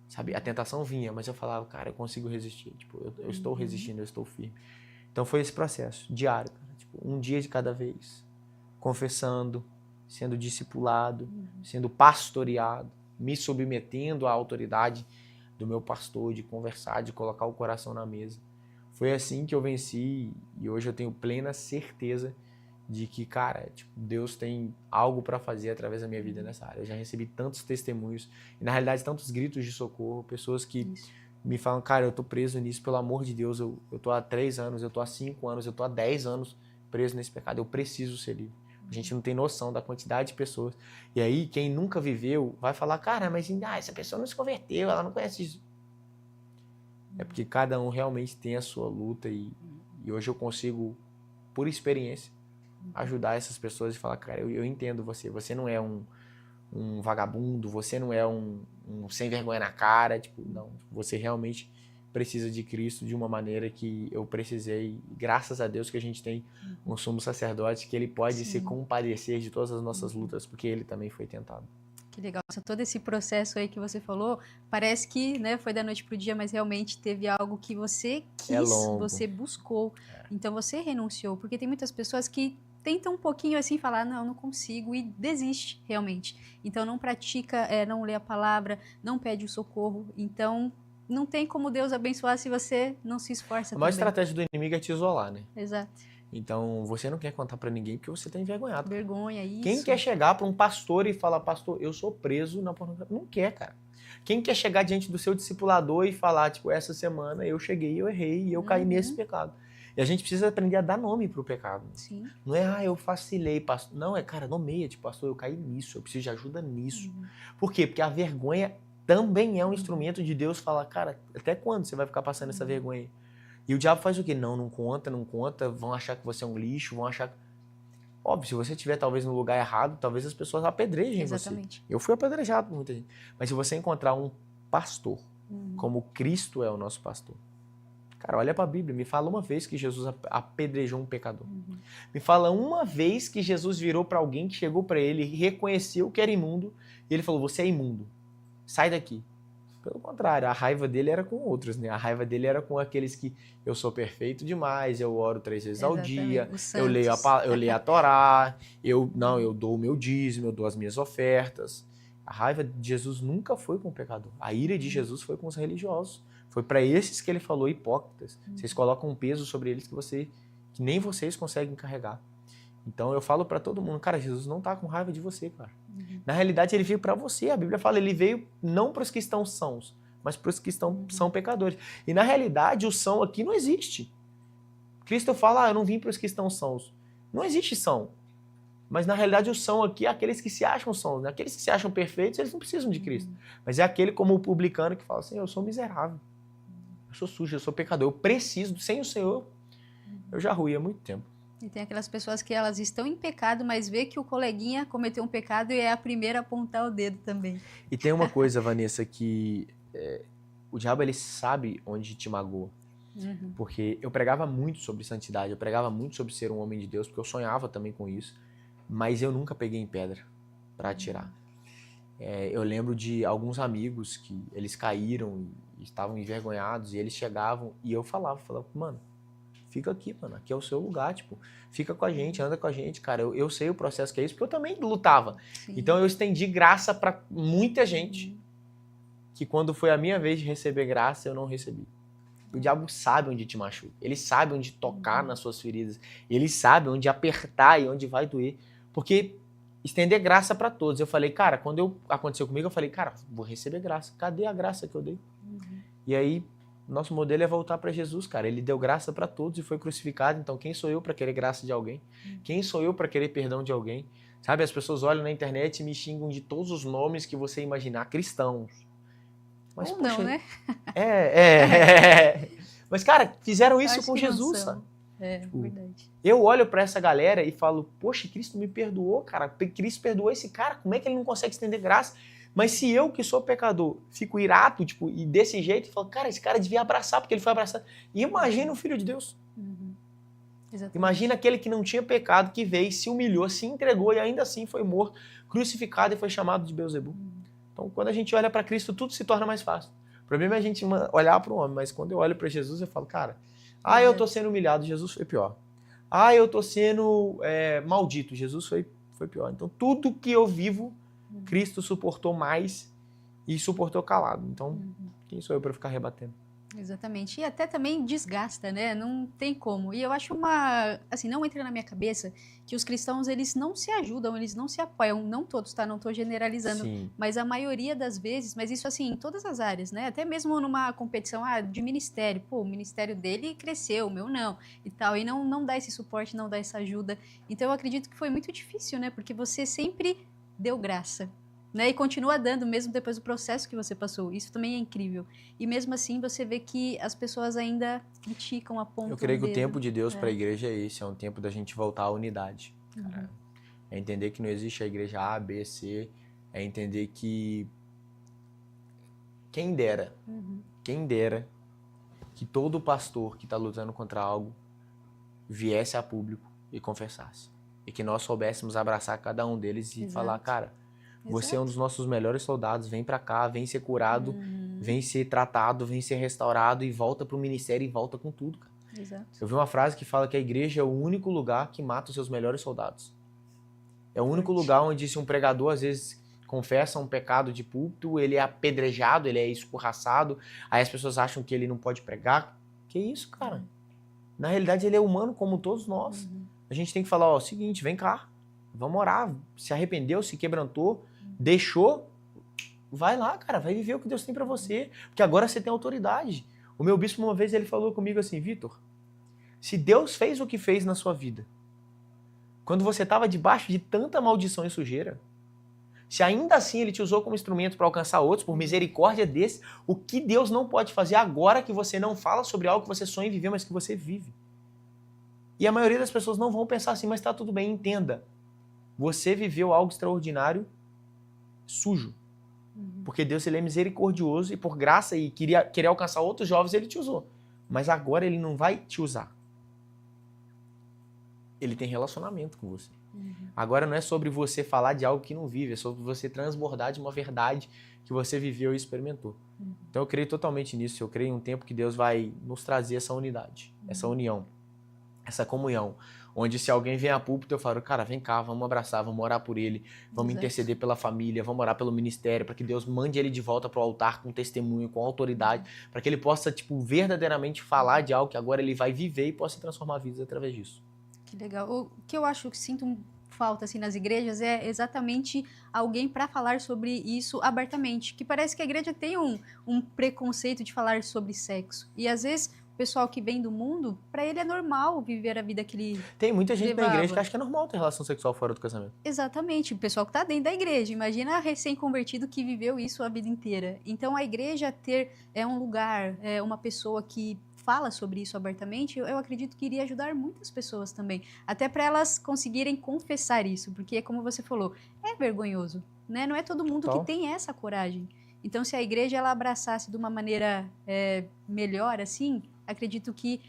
Sabe? A tentação vinha, mas eu falava, cara, eu consigo resistir. Tipo, eu estou resistindo, eu estou firme. Então foi esse processo, diário, cara. Tipo, um dia de cada vez. Confessando, sendo discipulado, sendo pastoreado, me submetendo à autoridade do meu pastor, de conversar, de colocar o coração na mesa. Foi assim que eu venci e hoje eu tenho plena certeza de que, cara, tipo, Deus tem algo para fazer através da minha vida nessa área. Eu já recebi tantos testemunhos e, na realidade, tantos gritos de socorro, pessoas que me falam, cara, eu tô preso nisso, pelo amor de Deus, eu tô há 3 anos, eu tô há 5 anos, eu tô há 10 anos preso nesse pecado, eu preciso ser livre. A gente não tem noção da quantidade de pessoas. E aí, quem nunca viveu vai falar, cara, mas essa pessoa não se converteu, ela não conhece isso. É porque cada um realmente tem a sua luta e hoje eu consigo, por experiência, ajudar essas pessoas e falar, cara, eu entendo você. Você não é um vagabundo, você não é um sem vergonha na cara. Tipo, não, você realmente precisa de Cristo de uma maneira que eu precisei. Graças a Deus que a gente tem um sumo sacerdote que ele pode se compadecer de todas as nossas lutas, porque ele também foi tentado. Que legal. Todo esse processo aí que você falou, parece que, né, foi da noite pro dia, mas realmente teve algo que você quis, você buscou. Então você renunciou, porque tem muitas pessoas que tentam um pouquinho assim, falar, não consigo, e desiste realmente. Então não pratica, não lê a palavra, não pede o socorro. Então não tem como Deus abençoar se você não se esforça também. A maior estratégia do inimigo é te isolar, né? Exato. Então, você não quer contar pra ninguém porque você tá envergonhado. Vergonha, isso. Quem quer chegar pra um pastor e falar, pastor, eu sou preso na pornografia? Não quer, cara. Quem quer chegar diante do seu discipulador e falar, tipo, essa semana eu cheguei, eu errei e eu caí nesse pecado. E a gente precisa aprender a dar nome pro pecado. Sim. Não é, eu facilei, pastor. Não, cara, nomeia, tipo, pastor, eu caí nisso, eu preciso de ajuda nisso. Por quê? Porque a vergonha também é um instrumento de Deus falar, cara, até quando você vai ficar passando essa vergonha? E o diabo faz o quê? Não conta, vão achar que você é um lixo, vão achar... Óbvio, se você estiver talvez no lugar errado, talvez as pessoas apedrejem você. Eu fui apedrejado por muita gente. Mas se você encontrar um pastor, como Cristo é o nosso pastor, cara, olha para a Bíblia, me fala uma vez que Jesus apedrejou um pecador. Me fala uma vez que Jesus virou para alguém que chegou para ele, reconheceu que era imundo, e ele falou, você é imundo, sai daqui. Pelo contrário, a raiva dele era com outros, né? A raiva dele era com aqueles que eu sou perfeito demais, eu oro 3 vezes ao dia, eu leio a Torá, eu dou o meu dízimo, eu dou as minhas ofertas. A raiva de Jesus nunca foi com o pecador. A ira de Jesus foi com os religiosos. Foi para esses que ele falou, hipócritas. Vocês colocam um peso sobre eles que nem vocês conseguem carregar. Então eu falo para todo mundo, cara, Jesus não tá com raiva de você, cara. Na realidade ele veio para você, a Bíblia fala, ele veio não para os que estão sãos, mas para os que são pecadores. E na realidade o são aqui não existe. Cristo fala, eu não vim para os que estão sãos. Não existe são. Mas na realidade o são aqui é aqueles que se acham sãos, né? Aqueles que se acham perfeitos, eles não precisam de Cristo. Mas é aquele como o publicano que fala assim, eu sou miserável, eu sou sujo, eu sou pecador, eu preciso, sem o Senhor, eu já ruí há muito tempo. E tem aquelas pessoas que elas estão em pecado, mas vê que o coleguinha cometeu um pecado e é a primeira a apontar o dedo também. E tem uma coisa, Vanessa, que o diabo ele sabe onde te magoa. Porque eu pregava muito sobre santidade, eu pregava muito sobre ser um homem de Deus, porque eu sonhava também com isso, mas eu nunca peguei em pedra para atirar. Eu lembro de alguns amigos que eles caíram e estavam envergonhados, e eles chegavam e eu falava, mano, fica aqui, mano, aqui é o seu lugar, tipo, fica com a gente, anda com a gente, cara, eu sei o processo que é isso, porque eu também lutava. Sim. Então eu estendi graça para muita gente, que quando foi a minha vez de receber graça, eu não recebi. O diabo sabe onde te machuca, ele sabe onde tocar nas suas feridas, ele sabe onde apertar e onde vai doer, porque estender graça para todos. Eu falei, cara, quando aconteceu comigo, eu falei, cara, vou receber graça, cadê a graça que eu dei? E aí, nosso modelo é voltar para Jesus, cara. Ele deu graça para todos e foi crucificado. Então, quem sou eu para querer graça de alguém? Quem sou eu para querer perdão de alguém? Sabe, as pessoas olham na internet e me xingam de todos os nomes que você imaginar, cristãos. Mas, ou não, né? Mas, cara, fizeram isso com Jesus, sabe? Verdade. Eu olho para essa galera e falo, poxa, Cristo me perdoou, cara. Cristo perdoou esse cara. Como é que ele não consegue estender graça? Mas se eu, que sou pecador, fico irado, tipo, e desse jeito, falo, cara, esse cara devia abraçar, porque ele foi abraçado. E imagina o Filho de Deus. Imagina aquele que não tinha pecado, que veio, se humilhou, se entregou e ainda assim foi morto, crucificado e foi chamado de Beelzebul. Então, quando a gente olha para Cristo, tudo se torna mais fácil. O problema é a gente olhar para o homem, mas quando eu olho para Jesus, eu falo, cara, eu tô sendo humilhado, Jesus foi pior. Eu tô sendo maldito, Jesus foi pior. Então, tudo que eu vivo, Cristo suportou mais e suportou calado. Então, quem sou eu para ficar rebatendo? Exatamente. E até também desgasta, né? Não tem como. E eu acho assim, não entra na minha cabeça que os cristãos, eles não se ajudam, eles não se apoiam. Não todos, tá? Não tô generalizando. Sim. Mas a maioria das vezes, mas isso assim, em todas as áreas, né? Até mesmo numa competição de ministério. Pô, o ministério dele cresceu, o meu não. E tal. E não dá esse suporte, não dá essa ajuda. Então eu acredito que foi muito difícil, né? Porque você sempre deu graça. Né, e continua dando mesmo depois do processo que você passou. Isso também é incrível. E mesmo assim você vê que as pessoas ainda criticam, apontam Eu creio que o dedo. tempo de Deus para a igreja é esse, é um tempo da gente voltar à unidade. Cara. É entender que não existe a igreja A, B, C, é entender que quem dera que todo pastor que está lutando contra algo viesse a público e confessasse. E que nós soubéssemos abraçar cada um deles e falar, cara, você é um dos nossos melhores soldados, vem pra cá, vem ser curado, vem ser tratado, vem ser restaurado e volta pro ministério e volta com tudo, cara. Exato. Eu vi uma frase que fala que a igreja é o único lugar que mata os seus melhores soldados. É o único lugar onde se um pregador às vezes confessa um pecado de púlpito, ele é apedrejado, ele é escorraçado, aí as pessoas acham que ele não pode pregar. Que isso, cara? Na realidade ele é humano como todos nós. A gente tem que falar, ó, seguinte, vem cá, vamos orar, se arrependeu, se quebrantou, deixou, vai lá, cara, vai viver o que Deus tem pra você, porque agora você tem autoridade. O meu bispo uma vez ele falou comigo assim, Vitor, se Deus fez o que fez na sua vida, quando você estava debaixo de tanta maldição e sujeira, se ainda assim ele te usou como instrumento para alcançar outros, por misericórdia desse, o que Deus não pode fazer agora que você não fala sobre algo que você sonha em viver, mas que você vive? E a maioria das pessoas não vão pensar assim, mas tá tudo bem, entenda. Você viveu algo extraordinário sujo. Porque Deus ele é misericordioso e por graça e querer alcançar outros jovens, ele te usou. Mas agora ele não vai te usar. Ele tem relacionamento com você. Agora não é sobre você falar de algo que não vive, é sobre você transbordar de uma verdade que você viveu e experimentou. Então eu creio totalmente nisso. Eu creio em um tempo que Deus vai nos trazer essa unidade, essa união, essa comunhão. Onde se alguém vem a púlpito, eu falo, cara, vem cá, vamos abraçar, vamos orar por ele, vamos interceder pela família, vamos orar pelo ministério, para que Deus mande ele de volta para o altar com testemunho, com autoridade, para que ele possa, verdadeiramente falar de algo que agora ele vai viver e possa transformar vidas através disso. Que legal. O que eu acho que sinto falta assim nas igrejas é exatamente alguém para falar sobre isso abertamente, que parece que a igreja tem um preconceito de falar sobre sexo, e às vezes o pessoal que vem do mundo, para ele é normal viver a vida que ele Tem muita gente levava. na igreja que acha que é normal ter relação sexual fora do casamento. Exatamente, o pessoal que está dentro da igreja. Imagina recém-convertido que viveu isso a vida inteira. Então a igreja ter um lugar, uma pessoa que fala sobre isso abertamente, eu acredito que iria ajudar muitas pessoas também. Até para elas conseguirem confessar isso, porque como você falou, é vergonhoso, né? Não é todo mundo que tem essa coragem. Então se a igreja ela abraçasse de uma maneira melhor assim, acredito que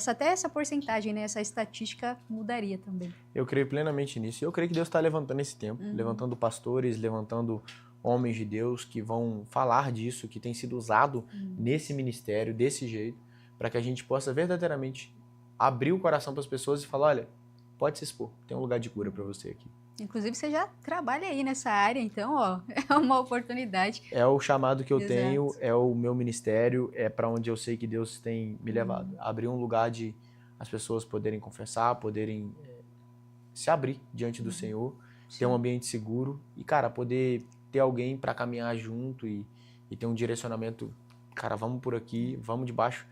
até essa porcentagem, né, essa estatística mudaria também. Eu creio plenamente nisso. Eu creio que Deus está levantando esse tempo, levantando pastores, levantando homens de Deus que vão falar disso, que tem sido usado nesse ministério, desse jeito, para que a gente possa verdadeiramente abrir o coração para as pessoas e falar, olha, pode se expor, tem um lugar de cura para você aqui. Inclusive, você já trabalha aí nessa área, então, ó, é uma oportunidade. É o chamado que eu tenho, é o meu ministério, é para onde eu sei que Deus tem me levado. Abrir um lugar de as pessoas poderem confessar, poderem se abrir diante do Senhor, ter um ambiente seguro e, cara, poder ter alguém para caminhar junto e ter um direcionamento, cara, vamos por aqui, vamos debaixo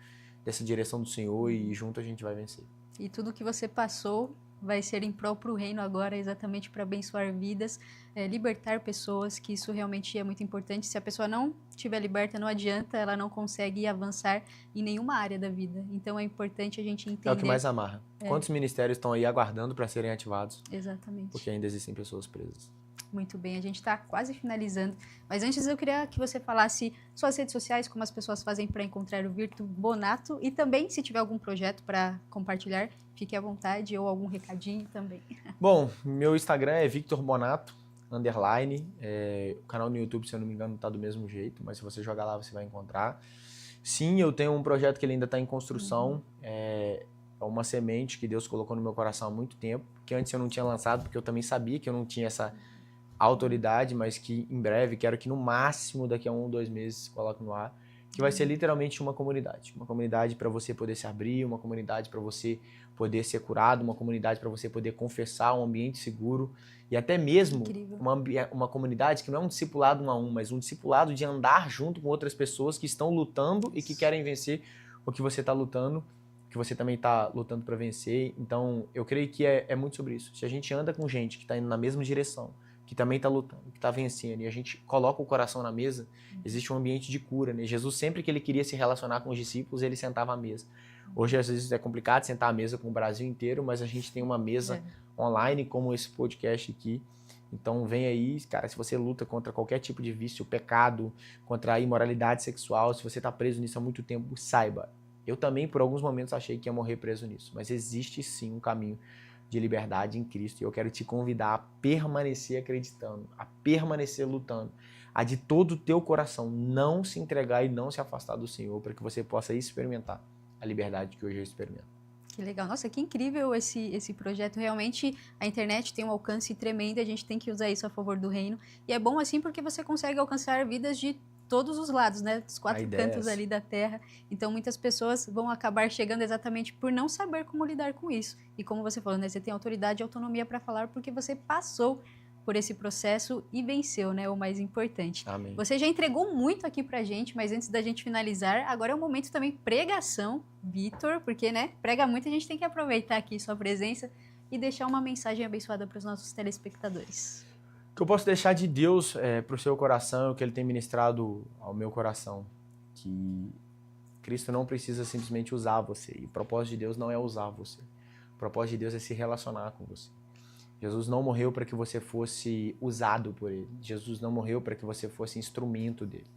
dessa direção do Senhor e junto a gente vai vencer. E tudo que você passou vai ser em prol para o reino agora, exatamente para abençoar vidas, libertar pessoas, que isso realmente é muito importante. Se a pessoa não estiver liberta, não adianta, ela não consegue avançar em nenhuma área da vida. Então é importante a gente entender. É o que mais amarra. Quantos ministérios estão aí aguardando para serem ativados? Exatamente. Porque ainda existem pessoas presas. Muito bem, a gente está quase finalizando, mas antes eu queria que você falasse suas redes sociais, como as pessoas fazem para encontrar o Victor Bonato, e também se tiver algum projeto para compartilhar, fique à vontade, ou algum recadinho também. Bom, meu Instagram é Victor Bonato, _, o canal no YouTube, se eu não me engano, está do mesmo jeito, mas se você jogar lá você vai encontrar. Sim, eu tenho um projeto que ele ainda está em construção, é uma semente que Deus colocou no meu coração há muito tempo, que antes eu não tinha lançado, porque eu também sabia que eu não tinha essa autoridade, mas que em breve, quero que no máximo daqui a 1 ou 2 meses coloque no ar, que vai ser literalmente uma comunidade para você poder se abrir, uma comunidade para você poder ser curado, uma comunidade para você poder confessar, um ambiente seguro e até mesmo uma comunidade que não é um discipulado 1 a 1, mas um discipulado de andar junto com outras pessoas que estão lutando e que querem vencer o que você está lutando, que você também está lutando para vencer. Então, eu creio que é muito sobre isso. Se a gente anda com gente que está indo na mesma direção, que também está lutando, que está vencendo, e a gente coloca o coração na mesa, existe um ambiente de cura, né? Jesus, sempre que ele queria se relacionar com os discípulos, ele sentava à mesa. Hoje, às vezes, é complicado sentar à mesa com o Brasil inteiro, mas a gente tem uma mesa online, como esse podcast aqui. Então, vem aí, cara, se você luta contra qualquer tipo de vício, pecado, contra a imoralidade sexual, se você está preso nisso há muito tempo, saiba. Eu também, por alguns momentos, achei que ia morrer preso nisso, mas existe sim um caminho de liberdade em Cristo. E eu quero te convidar a permanecer acreditando, a permanecer lutando, a de todo o teu coração não se entregar e não se afastar do Senhor, para que você possa experimentar a liberdade que hoje eu experimento. Que legal. Nossa, que incrível esse projeto. Realmente, a internet tem um alcance tremendo e a gente tem que usar isso a favor do reino. E é bom assim porque você consegue alcançar vidas de todos os lados, né? Dos 4 cantos ali da terra. Então, muitas pessoas vão acabar chegando exatamente por não saber como lidar com isso. E como você falou, né? Você tem autoridade e autonomia para falar porque você passou por esse processo e venceu, né? O mais importante. Amém. Você já entregou muito aqui pra gente, mas antes da gente finalizar, agora é o momento também pregação, Vitor, porque, né? Prega muito, a gente tem que aproveitar aqui sua presença e deixar uma mensagem abençoada para os nossos telespectadores. O que eu posso deixar de Deus para o seu coração, o que Ele tem ministrado ao meu coração, que Cristo não precisa simplesmente usar você, e o propósito de Deus não é usar você, o propósito de Deus é se relacionar com você. Jesus não morreu para que você fosse usado por Ele, Jesus não morreu para que você fosse instrumento dele.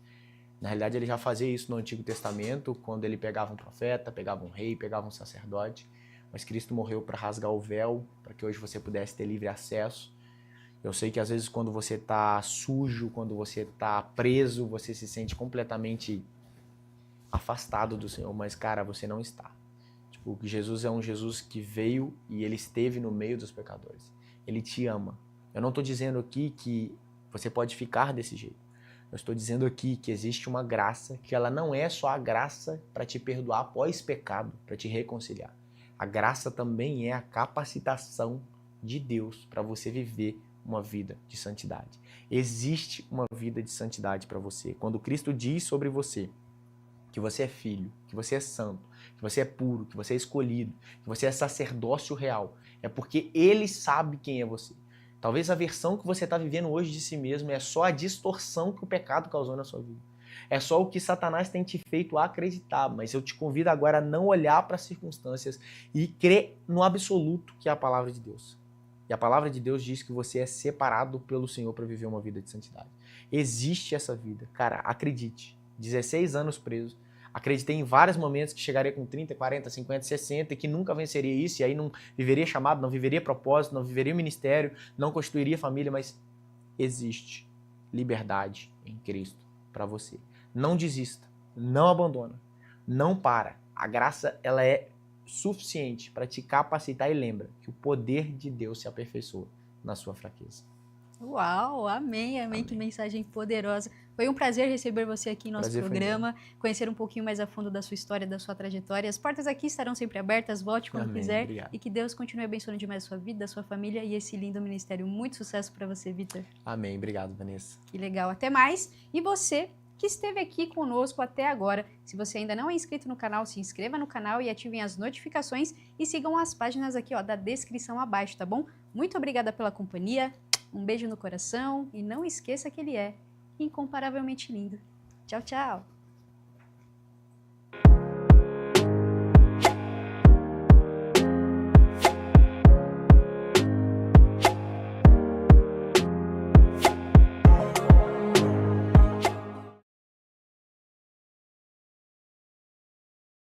Na realidade, Ele já fazia isso no Antigo Testamento, quando Ele pegava um profeta, pegava um rei, pegava um sacerdote, mas Cristo morreu para rasgar o véu, para que hoje você pudesse ter livre acesso. Eu sei que às vezes quando você está sujo, quando você está preso, você se sente completamente afastado do Senhor, mas cara, você não está. Tipo, Jesus é um Jesus que veio e Ele esteve no meio dos pecadores. Ele te ama. Eu não estou dizendo aqui que você pode ficar desse jeito. Eu estou dizendo aqui que existe uma graça, que ela não é só a graça para te perdoar após pecado, para te reconciliar. A graça também é a capacitação de Deus para você viver uma vida de santidade. Existe uma vida de santidade para você. Quando Cristo diz sobre você que você é filho, que você é santo, que você é puro, que você é escolhido, que você é sacerdócio real, é porque Ele sabe quem é você. Talvez a versão que você está vivendo hoje de si mesmo é só a distorção que o pecado causou na sua vida. É só o que Satanás tem te feito acreditar, mas eu te convido agora a não olhar para as circunstâncias e crer no absoluto que é a palavra de Deus. E a palavra de Deus diz que você é separado pelo Senhor para viver uma vida de santidade. Existe essa vida. Cara, acredite. 16 anos preso. Acreditei em vários momentos que chegaria com 30, 40, 50, 60 e que nunca venceria isso. E aí não viveria chamado, não viveria propósito, não viveria ministério, não constituiria família. Mas existe liberdade em Cristo para você. Não desista. Não abandona. Não para. A graça, ela é suficiente para te capacitar e lembra que o poder de Deus se aperfeiçoa na sua fraqueza. Uau, amém, amém, que mensagem poderosa. Foi um prazer receber você aqui no nosso programa, conhecer um pouquinho mais a fundo da sua história, da sua trajetória. As portas aqui estarão sempre abertas, volte quando quiser. Obrigado. E que Deus continue abençoando demais a sua vida, a sua família e esse lindo ministério. Muito sucesso para você, Vitor. Amém, obrigado, Vanessa. Que legal, até mais. E você que esteve aqui conosco até agora, se você ainda não é inscrito no canal, se inscreva no canal e ativem as notificações e sigam as páginas aqui, ó, da descrição abaixo, tá bom? Muito obrigada pela companhia, um beijo no coração e não esqueça que ele é incomparavelmente lindo. Tchau, tchau!